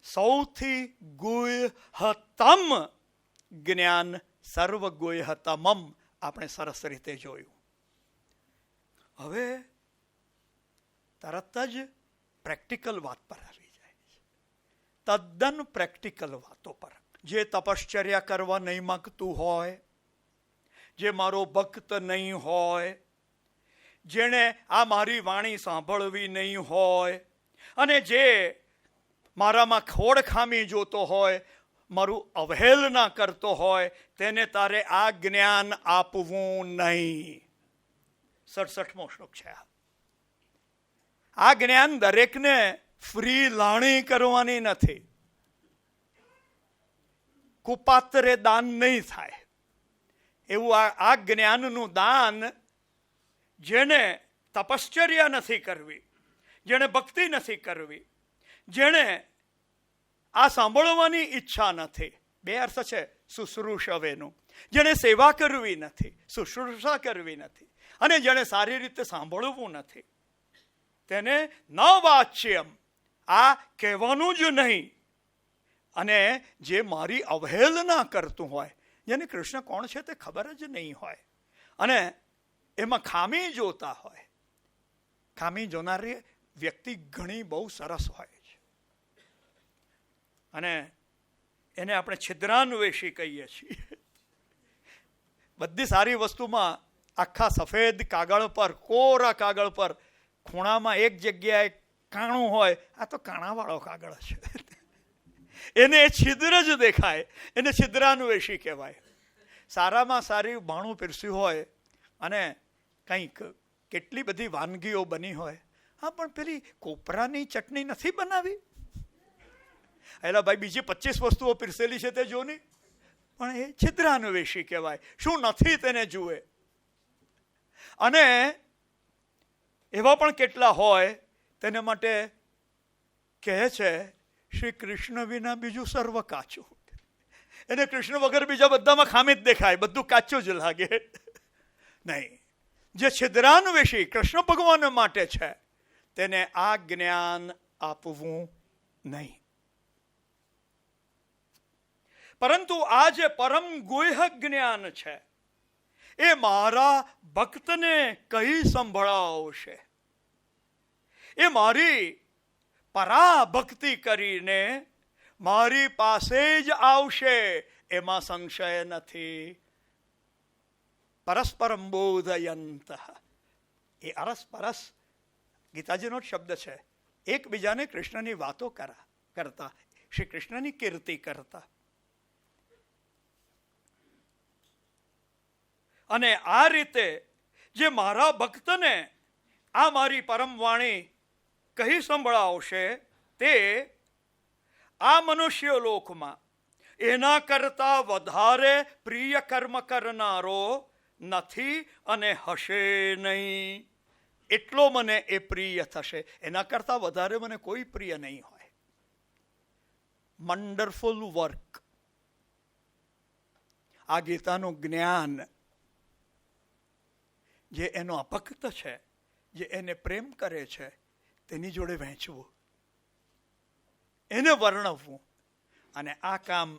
સૌથી ગુહ્યતમ જ્ઞાન, સર્વ ગુહ્યતમમ આપણે સરસ રીતે જોયું. હવે તરત જ પ્રેક્ટિકલ વાત પર આવી જાય છે, તદ્દન પ્રેક્ટિકલ વાતો પર. જે તપશ્ચર્યા કરવા નહીં માંગતું હોય, જે મારો ભક્ત નહીં હોય, જેણે આ મારી વાણી સાંભળવી નહીં હોય, અને જે મારામાં ખોડ ખામી જોતો હોય, મારું અવહેલના કરતો હોય, તેને તારે આ જ્ઞાન આપવું નહીં. 67મો શ્લોક છે. આ જ્ઞાન દરેકને ફ્રી લાણી કરવાની નથી. કુપાત્રે દાન નહીં થાય એવું આ જ્ઞાનનું દાન જેને તપશ્ચર્યા નથી કરવી, જેને ભક્તિ નથી કરવી, જેણે આ સાંભળવાની ઈચ્છા નથી, બે અર્થ છે શુશ્રૂષવેનું, જેણે સેવા કરવી નથી, શુશ્રૂષા કરવી નથી, અને જેણે સારી રીતે સાંભળવું નથી, તેને ન વાચ્યમ, આ કહેવાનું જ નહીં. અને જે મારી અવહેલના કરતું હોય, જેને કૃષ્ણ કોણ છે તે ખબર જ નહીં હોય, અને એમાં ખામી જોતા હોય, ખામી જોનારી વ્યક્તિ ઘણી બહુ સરસ હોય છે, અને એને આપણે છિદ્રાન્વેષી કહીએ છીએ. બધી સારી વસ્તુમાં આખા સફેદ કાગળ પર, કોરા કાગળ પર ખૂણામાં એક જગ્યાએ કાણું હોય, આ તો કાણાવાળો કાગળ છે, એને છિદ્ર જ દેખાય, એને છિદ્રાન્વેષી કહેવાય. સારામાં સારી ભાણું પીરસ્યું હોય અને કંઈક કેટલી બધી વાનગીઓ બની હોય, હા પણ પેલી કોપરાની ચટણી નથી બનાવી, એટલે ભાઈ બીજી 25 વસ્તુઓ પીરસેલી છે તે જો નહીં, પણ એ છિદ્રાન્વેષી કહેવાય. શું નથી તેને જુએ. અને એવા પણ કેટલા હોય, તેને માટે કહે છે શ્રી કૃષ્ણ વિના બીજું સર્વ કાચું. એને કૃષ્ણ વગર બીજા બધામાં ખામી જ દેખાય, બધું કાચું જ લાગે. નહીં, જે છિદ્રાન્વેષી કૃષ્ણ ભગવાન માટે છે તેને આ જ્ઞાન આપવું નહીં. પરંતુ આ જે પરમ ગુહ્ય જ્ઞાન છે એ મારા ભક્તને કઈ સંભળાવશે, એ મારી પરાભક્તિ કરીને મારી પાસે જ આવશે, એમાં સંશય નથી. પરસ્પરમ બોધયંત, એ અરસપરસ ગીતાજીનો જ શબ્દ છે, એકબીજાને કૃષ્ણની વાતો કરતા, શ્રી કૃષ્ણની કીર્તિ કરતા. અને આ રીતે જે મારા ભક્તને આ મારી પરમ વાણી કહી સંભળાવશે, તે આ મનુષ્ય લોકમાં એના કરતા વધારે પ્રિય કર્મ કરનારો નથી અને હશે નહીં. એટલો મને એ પ્રિય થશે, એના કરતાં વધારે મને કોઈ પ્રિય નહીં હોય. Wonderful work. આ ગીતાનું જ્ઞાન જે એનો અભક્ત છે, જે એને પ્રેમ કરે છે, તેની જોડે વહેંચવું, એને વર્ણવવું, અને આ કામ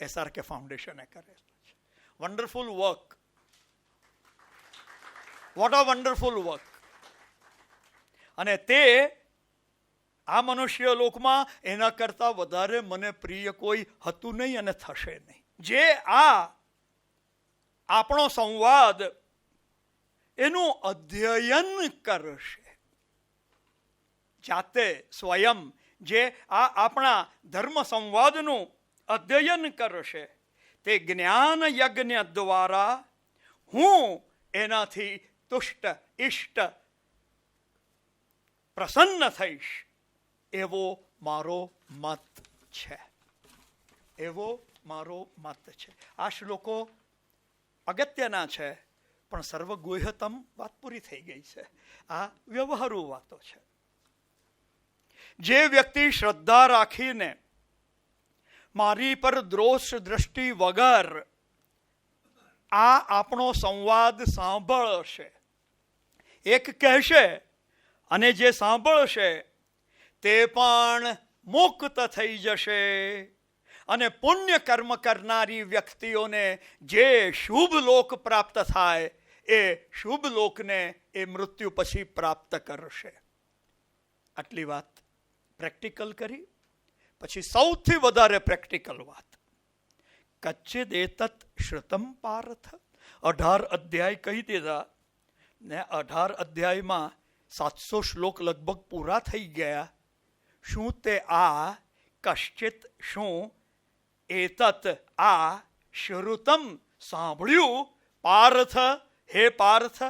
SRK ફાઉન્ડેશને કરે છે. Wonderful work. What a wonderful work. અને તે આ મનુષ્ય લોકમાં એના કરતાં વધારે મને પ્રિય કોઈ હતું નહીં અને થશે નહીં. જે આ આપણો સંવાદ એનું અધ્યયન કરશે, જાતે સ્વયં જે આ આપણા ધર્મ સંવાદનું અધ્યયન કરશે, તે જ્ઞાન યજ્ઞ દ્વારા હું એનાથી તુષ્ટ ઇષ્ટ પ્રસન્ન થઈશ, એવો મારો મત છે. એવો મારો મત છે. આ શ્લોકો અગત્યના છે, પણ સર્વગુહ્યતમ વાત પૂરી થઈ ગઈ છે. આ વ્યવહારુ વાતો છે. જે વ્યક્તિ શ્રદ્ધા રાખીને મારી પર દ્રોષ દ્રષ્ટિ વગર આ આપણો સંવાદ સાંભળશે, એક કહેશે અને જે સાંભળશે તે પણ મુક્ત થઈ જશે. અને પુણ્ય કર્મ કરનારી વ્યક્તિઓને જે શુભ લોક પ્રાપ્ત થાય, એ શુભ લોકને એ મૃત્યુ પછી પ્રાપ્ત કરશે. આટલી વાત પ્રેક્ટિકલ કરી. પછી સૌથી વધારે પ્રેક્ટિકલ વાત, કચ્ચિદેતત શ્રુતમ પાર્થ. 18 અધ્યાય કહી દીધા ને 18 અધ્યાયમાં 700 શ્લોક લગભગ પૂરા થઈ ગયા. શું તે આ કશ્ચિત, શું એતત આ શ્રુતમ સાંભળ્યું, પાર્થ, હે પાર્થ,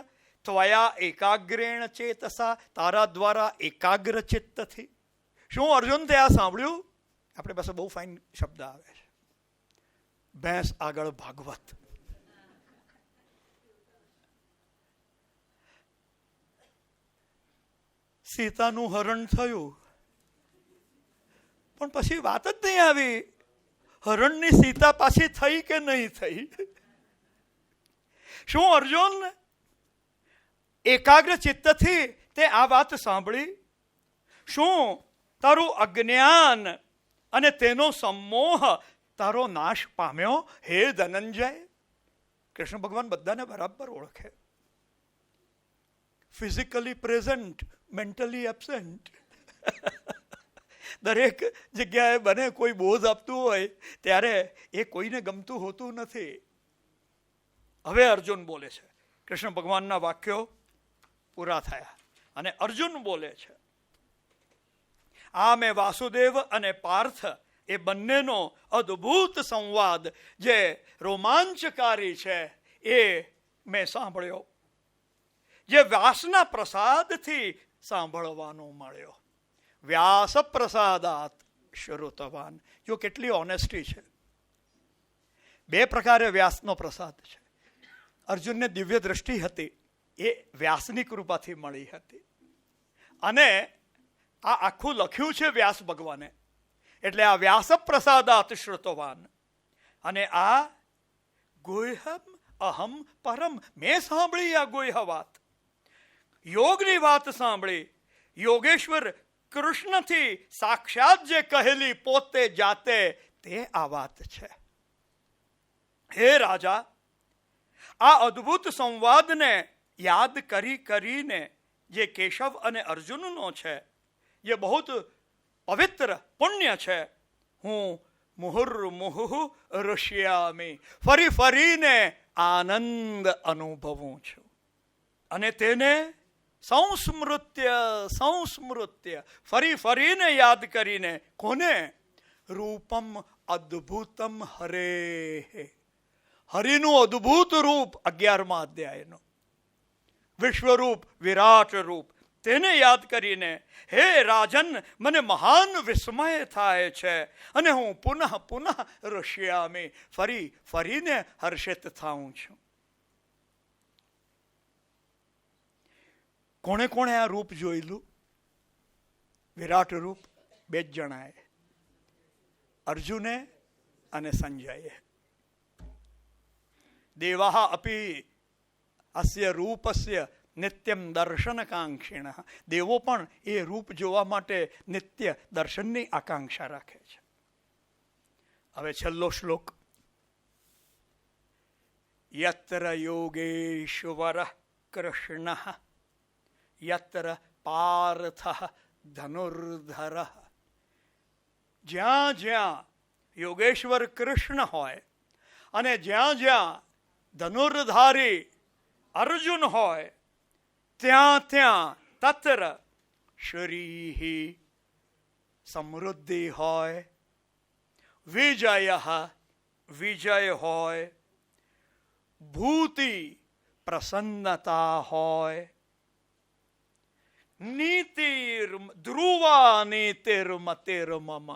ત્વયા એકાગ્રેણ ચેતસા, તારા દ્વારા એકાગ્ર ચિત્તથી. શું અર્જુન તે આ સાંભળ્યું? આપણે પાસે બહુ ફાઇન શબ્દ આવે છે, ભેંસ આગળ ભાગવત. સીતાનું હરણ થયું, પણ પછી વાત જ નહીં આવી હરણની સીતા પાછી થઈ કે નહીં થઈ. શું અર્જુન એકાગ્ર ચિત્તથી તે આ વાત સાંભળી? શું તારું અજ્ઞાન અને તેનો સંમોહ તારો નાશ પામ્યો, હે ધનંજય? કૃષ્ણ ભગવાન બધાને બરાબર ઓળખે. Physically present, mentally absent. દરેક જગ્યાએ બને કોઈ બોધ આપતું હોય ત્યારે એ કોઈને ગમતું હોતું નથી. હવે અર્જુન બોલે છે. કૃષ્ણ ભગવાનના વાક્યો પૂરા થયા અને અર્જુન બોલે છે. આ મેં વાસુદેવ અને પાર્થ એ બંનેનો અદ્ભુત સંવાદ જે રોમાંચકારી છે એ મેં સાંભળ્યો, જે વ્યાસના પ્રસાદથી સાંભળવાનો મળ્યો. વ્યાસ પ્રસાદાત શ્રુતવાન. જો કેટલી ઓનેસ્ટી છે. 2 પ્રકારે વ્યાસનો પ્રસાદ છે. અર્જુનને દિવ્ય દ્રષ્ટિ હતી, એ વ્યાસની કૃપાથી મળી હતી. અને આ આખું લખ્યું છે વ્યાસ ભગવાને, એટલે આ વ્યાસ પ્રસાદાત શ્રુતવાન. અને આ ગુહ્યમ અહમ પરમ, મેં સાંભળી આ ગુહ્ય વાત, યોગની વાત સાંભળી. યોગેશ્વર કૃષ્ણથી સાક્ષાત જે કહેલી પોતે જાતે, તે આ વાત છે. હે રાજા, આ અદ્ભુત સંવાદને યાદ કરીને જે કેશવ અને અર્જુનનો છે, જે બહુ પવિત્ર પુણ્ય છે, હું મુહુર્મુહુ ઋષ્યામી, ફરી ફરીને આનંદ અનુભવું છું. અને તેને સંસ્મૃત્ય ફરી ફરીને યાદ કરીને. કોને? રૂપમ અદ્ભુતમ હરે. હરિનું અદ્ભુત રૂપ 11મા અધ્યાયનો વિશ્વરૂપ, વિરાટ રૂપ, તેને યાદ કરીને હે રાજન, મને મહાન વિસ્મય થાય છે અને હું પુનઃ ઋષ્યામી, ફરી ફરીને હર્ષિત થાઉં છું. કોણે કોણે આ રૂપ જોયેલું? વિરાટ રૂપ 2 જણાએ, અર્જુને અને સંજયે. દેવાહ અપી અસ્ય રૂપસ્ય નિત્યમ દર્શનકાંક્ષિણ. દેવો પણ એ રૂપ જોવા માટે નિત્ય દર્શનની આકાંક્ષા રાખે છે. હવે છેલ્લો શ્લોક. યત્ર યોગેશ્વર કૃષ્ણ યત્ર પાર્થ ધનુર્ધર. જ્યાં જ્યાં યોગેશ્વર કૃષ્ણ હોય અને જ્યાં જ્યાં ધનુર્ધારી અર્જુન હોય ત્યાં ત્યાં તત્ર શ્રી સમૃદ્ધિ હોય, વિજય વિજય હોય, ભૂતિ પ્રસન્નતા હોય, નીતિર ધ્રુવા નીતિર્મતિર્મમ.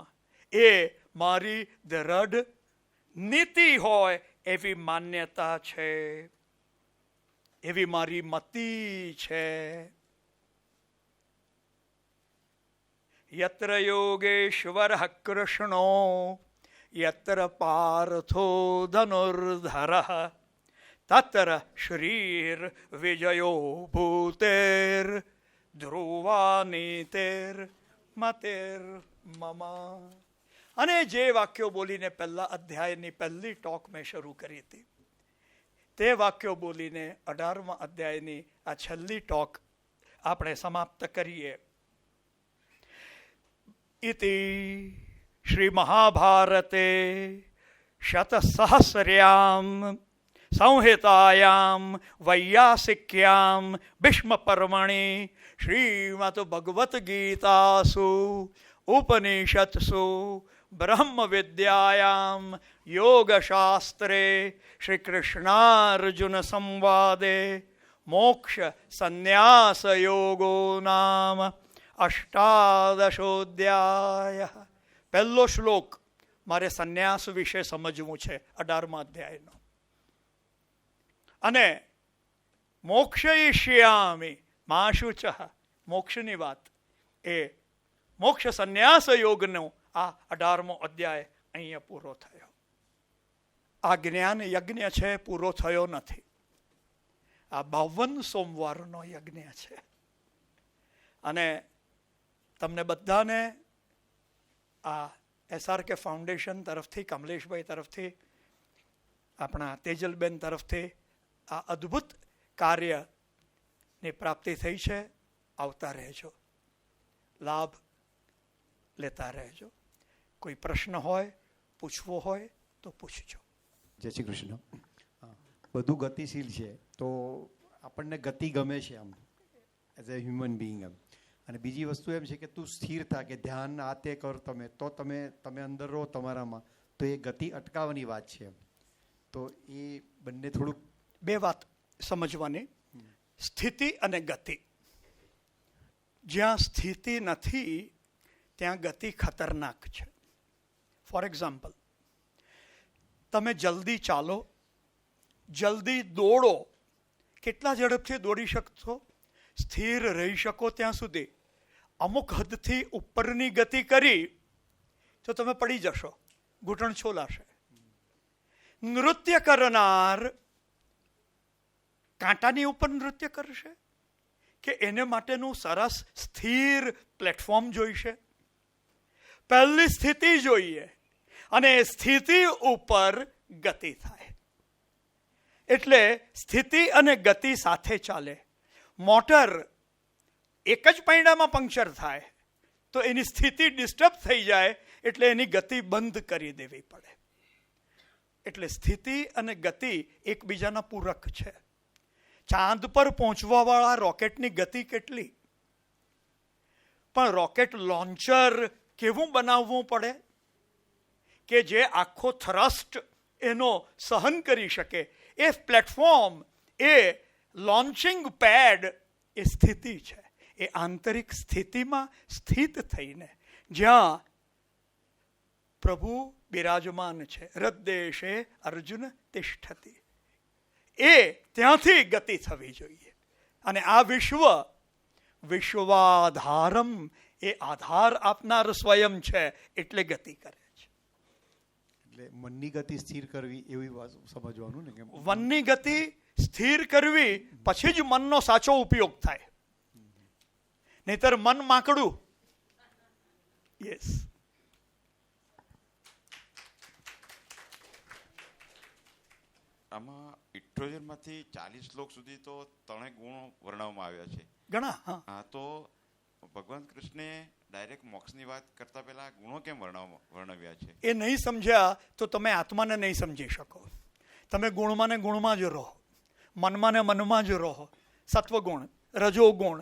એ મારી દ્રઢ નીતિ હોય એવી માન્યતા છે, એવી મારી મતિ છે. યત્ર યોગેશ્વર કૃષ્ણો યત્ર પાર્થો ધનુર્ધર તત્ર શ્રીર વિજયો ભૂતેર ધ્રુવા નીતિર મતિર મમ. અને જે વાક્યો બોલીને પહેલા અધ્યાયની પહેલી ટોક મેં શરૂ કરી હતી, તે વાક્યો બોલીને 18મા અધ્યાયની આ છેલ્લી ટોક આપણે સમાપ્ત કરીએ. ઇતિ શ્રી મહાભારતે શતસહસ્ર્યામ સંહિતાયામ વૈયાસિક્યામ ભીષ્મ પર્વણિ શ્રીમદ ભગવદ્ ગીતાસુ ઉપનિષત્સુ બ્રહ્મ વિદ્યાયામ યોગશાસ્ત્રે શ્રી કૃષ્ણાર્જુન સંવાદે મોક્ષ સંન્યાસ યોગો નામ અષ્ટાદશોધ્યાય. પહેલો શ્લોક મારે સંન્યાસ વિશે સમજવું છે 18મા અધ્યાયનો. અને મોક્ષયિષ્યામિ મા શુચઃ, મોક્ષની વાત, એ મોક્ષ સંન્યાસ યોગનો આ 18મો અધ્યાય અહીંયા પૂરો થયો. આ જ્ઞાન યજ્ઞ છે, પૂરો થયો નથી. આ 52 સોમવારનો યજ્ઞ છે. અને તમને બધાને આ SRK ફાઉન્ડેશન તરફથી, કમલેશભાઈ તરફથી, આપણા તેજલબેન તરફથી આ અદ્ભુત કાર્યની પ્રાપ્તિ થઈ છે. આવતા રહેજો, લાભ લેતા રહેજો. કોઈ પ્રશ્ન હોય, પૂછવો હોય તો પૂછજો. જય શ્રી કૃષ્ણ. બધું ગતિશીલ છે તો આપણને ગતિ ગમે છે આમ એઝ અ હ્યુમન બિંગ એમ. અને બીજી વસ્તુ એમ છે કે તું સ્થિર થા, કે ધ્યાન આ તે કર તમે, તો તમે અંદર રહો તમારામાં, તો એ ગતિ અટકાવવાની વાત છે. તો એ બંને થોડુંક 2 વાત સમજવાની, સ્થિતિ અને ગતિ. જ્યાં સ્થિતિ નથી ત્યાં ગતિ ખતરનાક છે. ફોર એક્ઝામ્પલ, તમે જલ્દી ચાલો, જલ્દી દોડો, કેટલા ઝડપથી દોડી શકશો? સ્થિર રહી શકો ત્યાં સુધી. અમુક હદથી ઉપરની ગતિ કરી તો તમે પડી જશો, ઘૂંટણ છોલાશે. નૃત્ય કરનાર કાંટાની ઉપર નૃત્ય કરશે કે એને માટેનું સરસ સ્થિર પ્લેટફોર્મ જોઈશે? પહેલી સ્થિતિ જોઈએ અને સ્થિતિ ઉપર ગતિ થાય. એટલે સ્થિતિ અને ગતિ સાથે ચાલે. મોટર એક જ પૈડામાં પંક્ચર થાય તો એની સ્થિતિ ડિસ્ટર્બ થઈ જાય, એટલે એની ગતિ બંધ કરી દેવી પડે. એટલે સ્થિતિ અને ગતિ એકબીજાના પૂરક છે. ચાંદ પર પહોંચવાવાળા રોકેટની ગતિ કેટલી, પણ રોકેટ લોન્ચર કેવું બનાવવું પડે કે જે આખો થ્રસ્ટ એનો સહન કરી શકે. એ પ્લેટફોર્મ, એ લોન્ચિંગ પેડ એ સ્થિતિ છે. એ આંતરિક સ્થિતિમાં સ્થિત થઈને જ્યાં પ્રભુ બિરાજમાન છે, હૃદ્દેશે અર્જુન તિષ્ઠતિ, એ ત્યાંથી ગતિ થવી જોઈએ. અને આ વિશ્વ વિશ્વાધારમ, એ આધાર આપનાર સ્વયં છે એટલે ગતિ કરે છે. એટલે મનની ગતિ સ્થિર કરવી એવી વાત સમજવાનું ને કે મનની ગતિ સ્થિર કરવી પછી જ મનનો સાચો ઉપયોગ થાય, નહીતર મન માકડું. યસ. આમાં 78 માંથી 40 શ્લોક સુધી તો 3 ગુણો વર્ણવવામાં આવ્યા છે. ઘણા. હા, હા, તો ભગવાન કૃષ્ણે ડાયરેક્ટ મોક્ષની વાત કરતા પહેલા ગુણો કેમ વર્ણવ્યા છે? એ નહીં સમજ્યા તો તમે આત્માને નહીં સમજી શકો. તમે ગુણમાં ને ગુણમાં જ રહો, મનમાં ને મનમાં જ રહો. સત્વગુણ, રજોગુણ,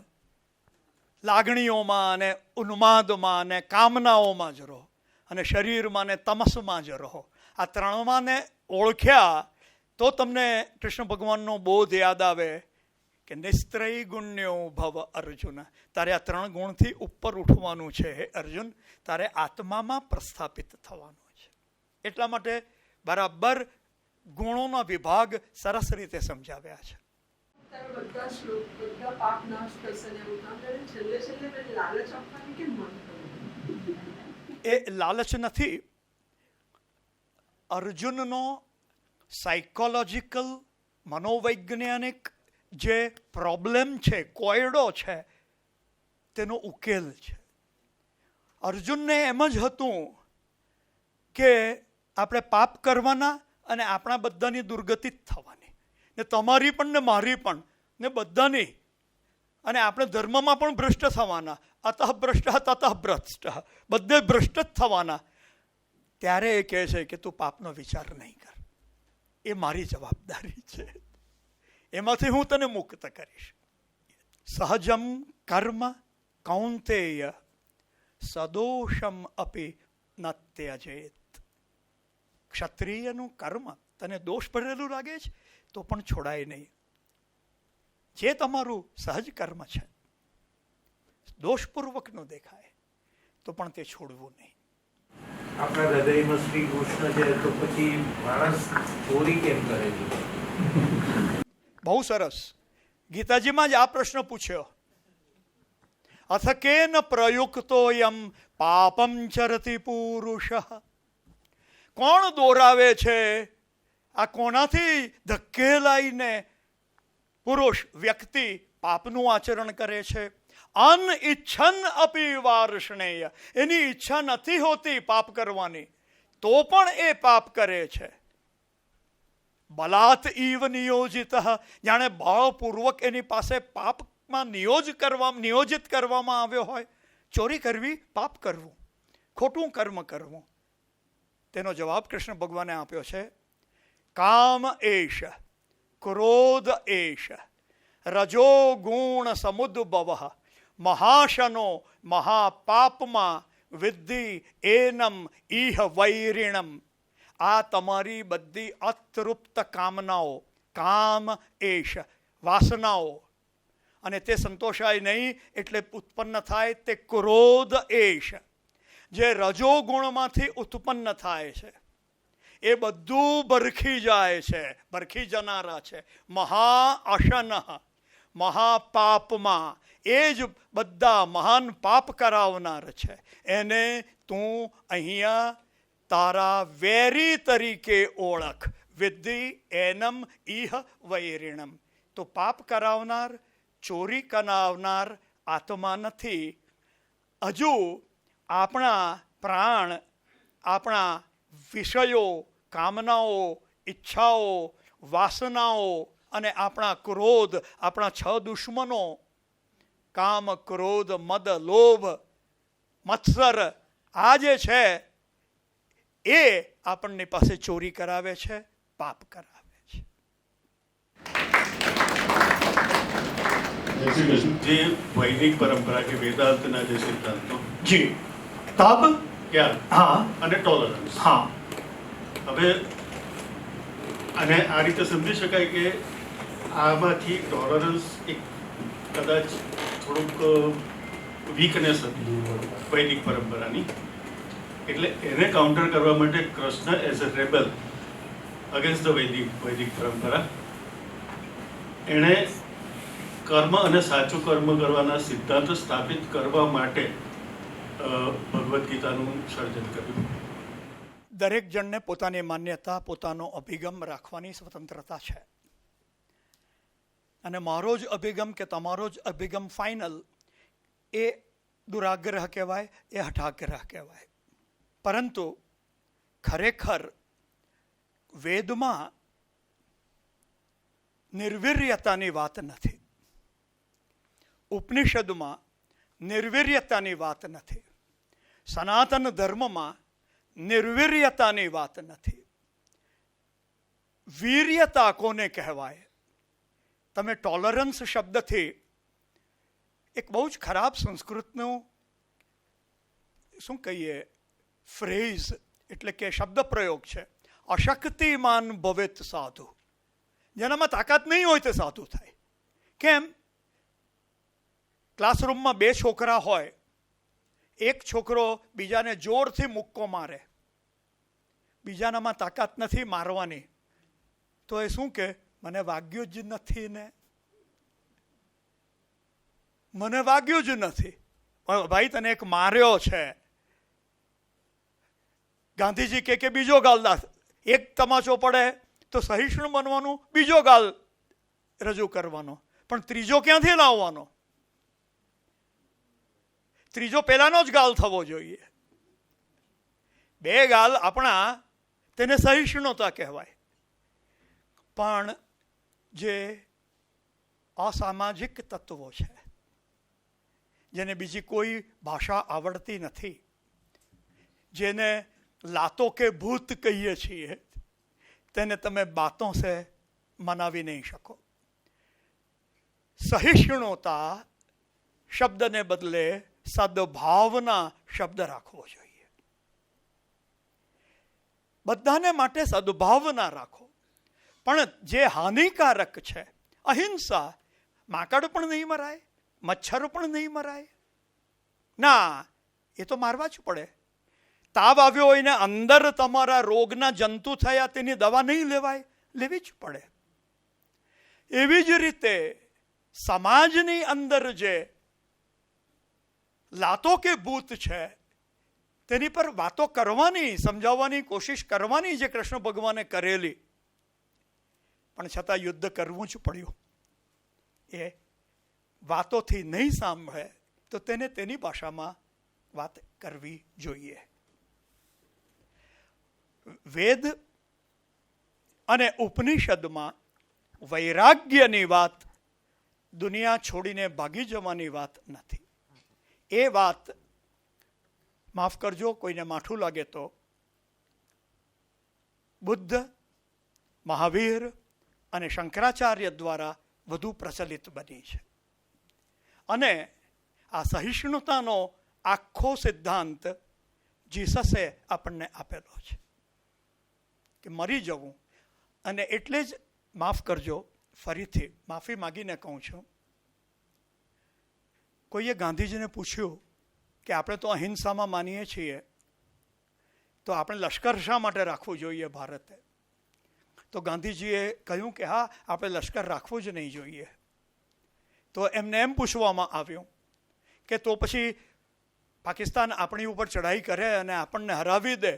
લાગણીઓમાં ને ઉન્માદમાં ને કામનાઓમાં જ રહો, અને શરીરમાં ને તમસમાં જ રહો. આ ત્રણમાં ને ઓળખ્યા તો તમને કૃષ્ણ ભગવાનનો બોધ યાદ આવે કે નિસ્ત્રય ગુણ્યો ભવ અર્જુન. તારે આ 3 ગુણથી ઉપર ઉઠવાનું છે હે અર્જુન, તારે આત્મામાં પ્રસ્થાપિત થવાનું છે. એટલા માટે બરાબર ગુણોનો વિભાગ સરસ રીતે સમજાવ્યા છે. એ લાલચ નથી. અર્જુનનો સાયકોલોજીકલ મનોવૈજ્ઞાનિક જે પ્રોબ્લેમ છે, કોયડો છે, તેનો ઉકેલ છે. અર્જુનને એમ જ હતું કે આપણે પાપ કરવાના અને આપણા બધાની દુર્ગતિ થવાની, ને તમારી પણ ને મારી પણ ને બધાની, અને આપણે ધર્મમાં પણ ભ્રષ્ટ થવાના. અતઃ ભ્રષ્ટ તતઃ ભ્રષ્ટ, બધે ભ્રષ્ટ જ થવાના. ત્યારે એ કહે છે કે તું પાપનો વિચાર નહીં કર, એ મારી જવાબદારી છે, એમાંથી હું તને મુક્ત કરીશ. સહજમ કર્મ કૌંતેય સદોષમ અપી ન ત્યજેત. ક્ષત્રિયનું કર્મ તને દોષ ભરેલું લાગે છે તો પણ છોડાય નહીં. જે તમારું સહજ કર્મ છે, દોષપૂર્વકનું દેખાય તો પણ તે છોડવું નહીં. આપણા હૃદયમાં શ્રી કૃષ્ણ છે તો પછી માણસ ચોરી કેમ કરે છે? બહુ સરસ. ગીતાજીમાં જ આ પ્રશ્ન પૂછ્યો. અથ કેન પ્રયુક્તોયમ પાપમ ચરતિ પુરુષ. કોણ દોરાવે છે? આ કોનાથી ધકેલાઈને પુરુષ, વ્યક્તિ પાપનું આચરણ કરે છે? અનઇચ્છન અપી વાર્ષ્ણેય, એની ઈચ્છા નથી હોતી પાપ કરવાની તો પણ એ પાપ કરે છે. બલાત ઈવ નિયોજિત, જાણે બળપૂર્વક એની પાસે પાપમાં નિયોજિત કરવામાં આવ્યો હોય. ચોરી કરવી પાપ કરવું, ખોટું કર્મ કરવું. તેનો જવાબ કૃષ્ણ ભગવાને આપ્યો છે. કામ એશ, ક્રોધ એશ, રજો ગુણ સમુદ્ભવ, મહાશનો મહાપાપમાં વિદ્ધિ એનમ ઇહ વૈરિણમ. આ તમારી બધી અતૃપ્ત કામનાઓ, કામ એશ, વાસનાઓ, અને તે સંતોષાય નહીં એટલે ઉત્પન્ન થાય તે ક્રોધ એશ, જે રજોગુણમાંથી ઉત્પન્ન થાય છે. એ બધું બરખી જાય છે, બરખી જનારા છે. મહાઅશન, મહાપાપમાં, એ જ બધા મહાન પાપ કરાવનાર છે. એને તું અહીંયા તારા વેરી તરીકે ઓળખ. વિદ્ધિ એનમ ઇહ વૈરિણમ. તો પાપ કરાવનાર, ચોરી કરાવનાર આત્મા નથી. હજુ આપણા પ્રાણ, આપણા વિષયો, કામનાઓ, ઈચ્છાઓ, વાસનાઓ અને આપણા ક્રોધ, આપણા 6 દુશ્મનો, કામ, ક્રોધ, મદ, લોભ, મત્સર, આ જે છે એ આપણની પાસે ચોરી કરાવે છે, પાપ કરાવે છે. જે વૈદિક પરંપરા કે વેદાંતના જે સિદ્ધાંતો, જી, તબ, જ્ઞાન હા, અને ટોલરન્સ, હા, હવે અને આ રીતે સમજી શકાય કે આમાંથી ટોલરન્સ એક કદાચ થોડુંક વીકનેસ હતી વૈદિક પરંપરાની. એટલે એને કાઉન્ટર કરવા માટે Krishna as a rebel against the વૈદિક પરંપરા એણે કર્મ અને સાચું કર્મ કરવાના સિદ્ધાંત સ્થાપિત કરવા માટે ભગવદ્ ગીતાનું સર્જન કર્યું. દરેક જણને પોતાની માન્યતા, પોતાનો અભિગમ રાખવાની સ્વતંત્રતા છે. અને મારો જ અભિગમ કે તમારો જ અભિગમ ફાઇનલ એ દુરાગ્રહ કહેવાય, એ હઠાગ્રહ કહેવાય. પરંતુ ખરેખર વેદમાં નિર્વીર્યતાની વાત નથી, ઉપનિષદમાં નિર્વીર્યતાની વાત નથી, સનાતન ધર્મમાં નિર્વીર્યતાની વાત નથી. વીર્યતા કોને કહેવાય? તમે ટોલરન્સ શબ્દથી એક બહુ જ ખરાબ સંસ્કૃતનું શું કહીએ ફ્રેઝ એટલે કે શબ્દ પ્રયોગ છે, અશક્તિમાન ભવેત સાધુ. જેનામાં તાકાત નહીં હોય તે સાધુ થાય. કેમ? ક્લાસરૂમમાં 2 છોકરા હોય, એક છોકરો બીજાને જોરથી મુક્કો મારે, બીજાનામાં તાકાત નથી મારવાની, તો એ શું કે મને વાગ્યું જ નથી ને, મને વાગ્યું જ નથી. ભાઈ તને એક માર્યો છે. ગાંધીજી કે બીજો ગાલ દાસ, એક તમાચો પડે તો સહિષ્ણુ બનવાનું, બીજો ગાલ રજૂ કરવાનો, પણ ત્રીજો ક્યાંથી લાવવાનો? ત્રીજો પહેલાનો જ ગાલ થવો જોઈએ. 2 ગાલ આપણા, તેને સહિષ્ણુતા કહેવાય. પણ જે અસામાજિક તત્વો છે, જેને બીજી કોઈ ભાષા આવડતી નથી, જેને લાતો કે ભૂત કહીએ છીએ, તેને તમે બાતોं से મનાવી નહીં શકો. સહિષ્ણુતા શબ્દને બદલે સદભાવના શબ્દ રાખવો જોઈએ. બધાને માટે સદભાવના રાખો. પણ જે હાનિકારક છે, અહિંસા, માકડ પણ નહીં મરાય, મચ્છર પણ નહીં મરાય. ના, એ તો મારવા જ પડે. તાવ આવ્યો હોય ને અંદર તમારા રોગના જંતુ થયા, તેની દવા નહીં લેવાય, લેવી જ પડે. એવી જ રીતે સમાજની અંદર જે લાતો કે ભૂત છે, તેની પર વાતો કરવાની, સમજાવવાની કોશિશ કરવાની જે કૃષ્ણ ભગવાને કરેલી, પણ છતાં યુદ્ધ કરવું જ પડ્યું. એ વાતોથી નહીં સાંભળે તો તેને તેની ભાષામાં વાત કરવી જોઈએ. વેદ અને ઉપનિષદમાં વૈરાગ્યની વાત, દુનિયા છોડીને ભાગી જવાની વાત નથી. એ વાત, માફ કરજો કોઈને માઠું લાગે તો, બુદ્ધ, મહાવીર અને શંકરાચાર્ય દ્વારા વધુ પ્રચલિત બની છે. અને આ સહિષ્ણુતાનો આખો સિદ્ધાંત જીસસે આપણને આપેલો છે કે મરી જવું. અને એટલે જ માફ કરજો, ફરીથી માફી માગીને કહું છું, કોઈએ ગાંધીજીને પૂછ્યું કે આપણે તો અહિંસામાં માનીએ છીએ, તો આપણે લશ્કર શા માટે રાખવું જોઈએ ભારતે? તો ગાંધીજીએ કહ્યું કે હા, આપણે લશ્કર રાખવું જ નહીં જોઈએ. તો એમને એમ પૂછવામાં આવ્યું કે તો પછી પાકિસ્તાન આપણી ઉપર ચઢાઈ કરે અને આપણને હરાવી દે,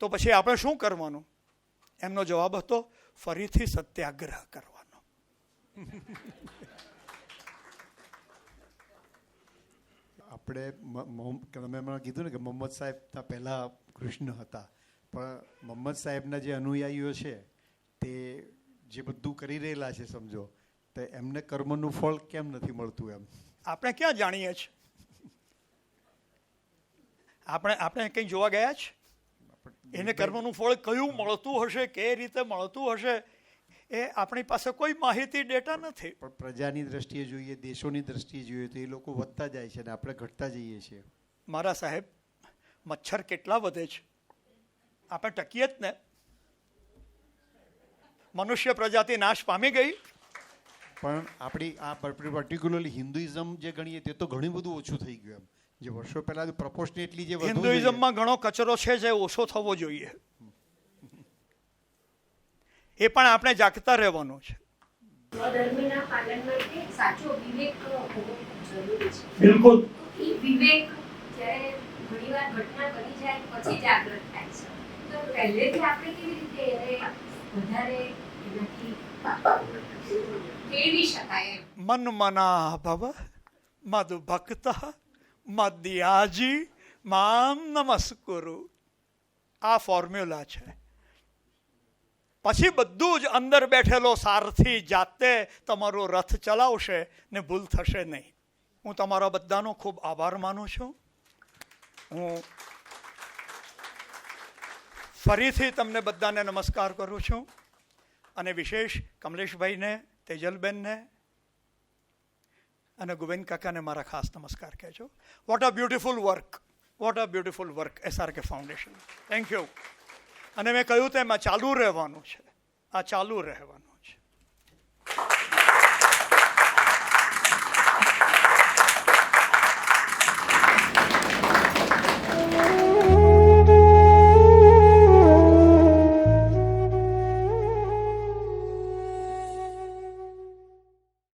તો પછી આપણે શું કરવાનું? એમનો જવાબ હતો, ફરીથી સત્યાગ્રહ કરવાનો. આપણે તમે મને કીધું ને કે મોહમ્મદ સાહેબના પહેલા કૃષ્ણ હતા, પણ મોહમ્મદ સાહેબના જે અનુયાયીઓ છે તે જે બધું કરી રહેલા છે, સમજો, તો એમને કર્મનું ફળ કેમ નથી મળતું? એમ આપણે ક્યાં જાણીએ છીએ? આપણે કંઈ જોવા ગયા છે? એને કર્મનું ફળ કયું મળતું હશે, કે રીતે મળતું હશે, એ આપણી પાસે કોઈ માહિતી, ડેટા નથી. પણ પ્રજાની દ્રષ્ટિએ જોઈએ, દેશોની દ્રષ્ટિએ જોઈએ તો એ લોકો વધતા જાય છે અને આપણે ઘટતા જઈએ છીએ. મારા સાહેબ, મચ્છર કેટલા વધે છે, આપણે ટકીએ જ ને. મનુષ્ય પ્રજાતિ નાશ પામી ગઈ. પણ આપણી આ પર્ટિક્યુલરલી હિન્દુઇઝમ જે ગણીએ તે તો ઘણું બધું ઓછું થઈ ગયું. એમ જે વર્ષો પહેલા પ્રપોર્શનેટલી જે હિન્દુઇઝમમાં ઘણો કચરો છે જે ઓછો થવો જોઈએ. એ પણ આપણે જાગતા રહેવાનું છે. ધર્મના પાલન માટે સાચો વિવેક હોવો ખૂબ જરૂરી છે. બિલકુલ. એ વિવેક જ્યારે ઘણીવાર ઘટના બની જાય પછી જાગૃત થાય છે. તો પહેલેથી આપણે કેવી રીતે એને વધારે એનાથી કેળવી શકાય એમ? મન મના ભવ મદ ભક્ત મદ્યાજી મામ નમસ્કુરુ. આ ફોર્મ્યુલા છે. પછી બધું જ અંદર બેઠેલો સારથી જાતે તમારો રથ ચલાવશે ને ભૂલ થશે નહીં. હું તમારા બધાનો ખૂબ આભાર માનું છું. હું ફરીથી તમને બધાને નમસ્કાર કરું છું અને વિશેષ કમલેશભાઈને, તેજલબેનને અને ગોવિંદ કાકાને મારા ખાસ નમસ્કાર કહેજો. What a beautiful work, what a beautiful work SRK foundation. Thank you. અને મેં કહ્યું તેમ આ ચાલુ રહેવાનું છે, આ ચાલુ રહેવાનું.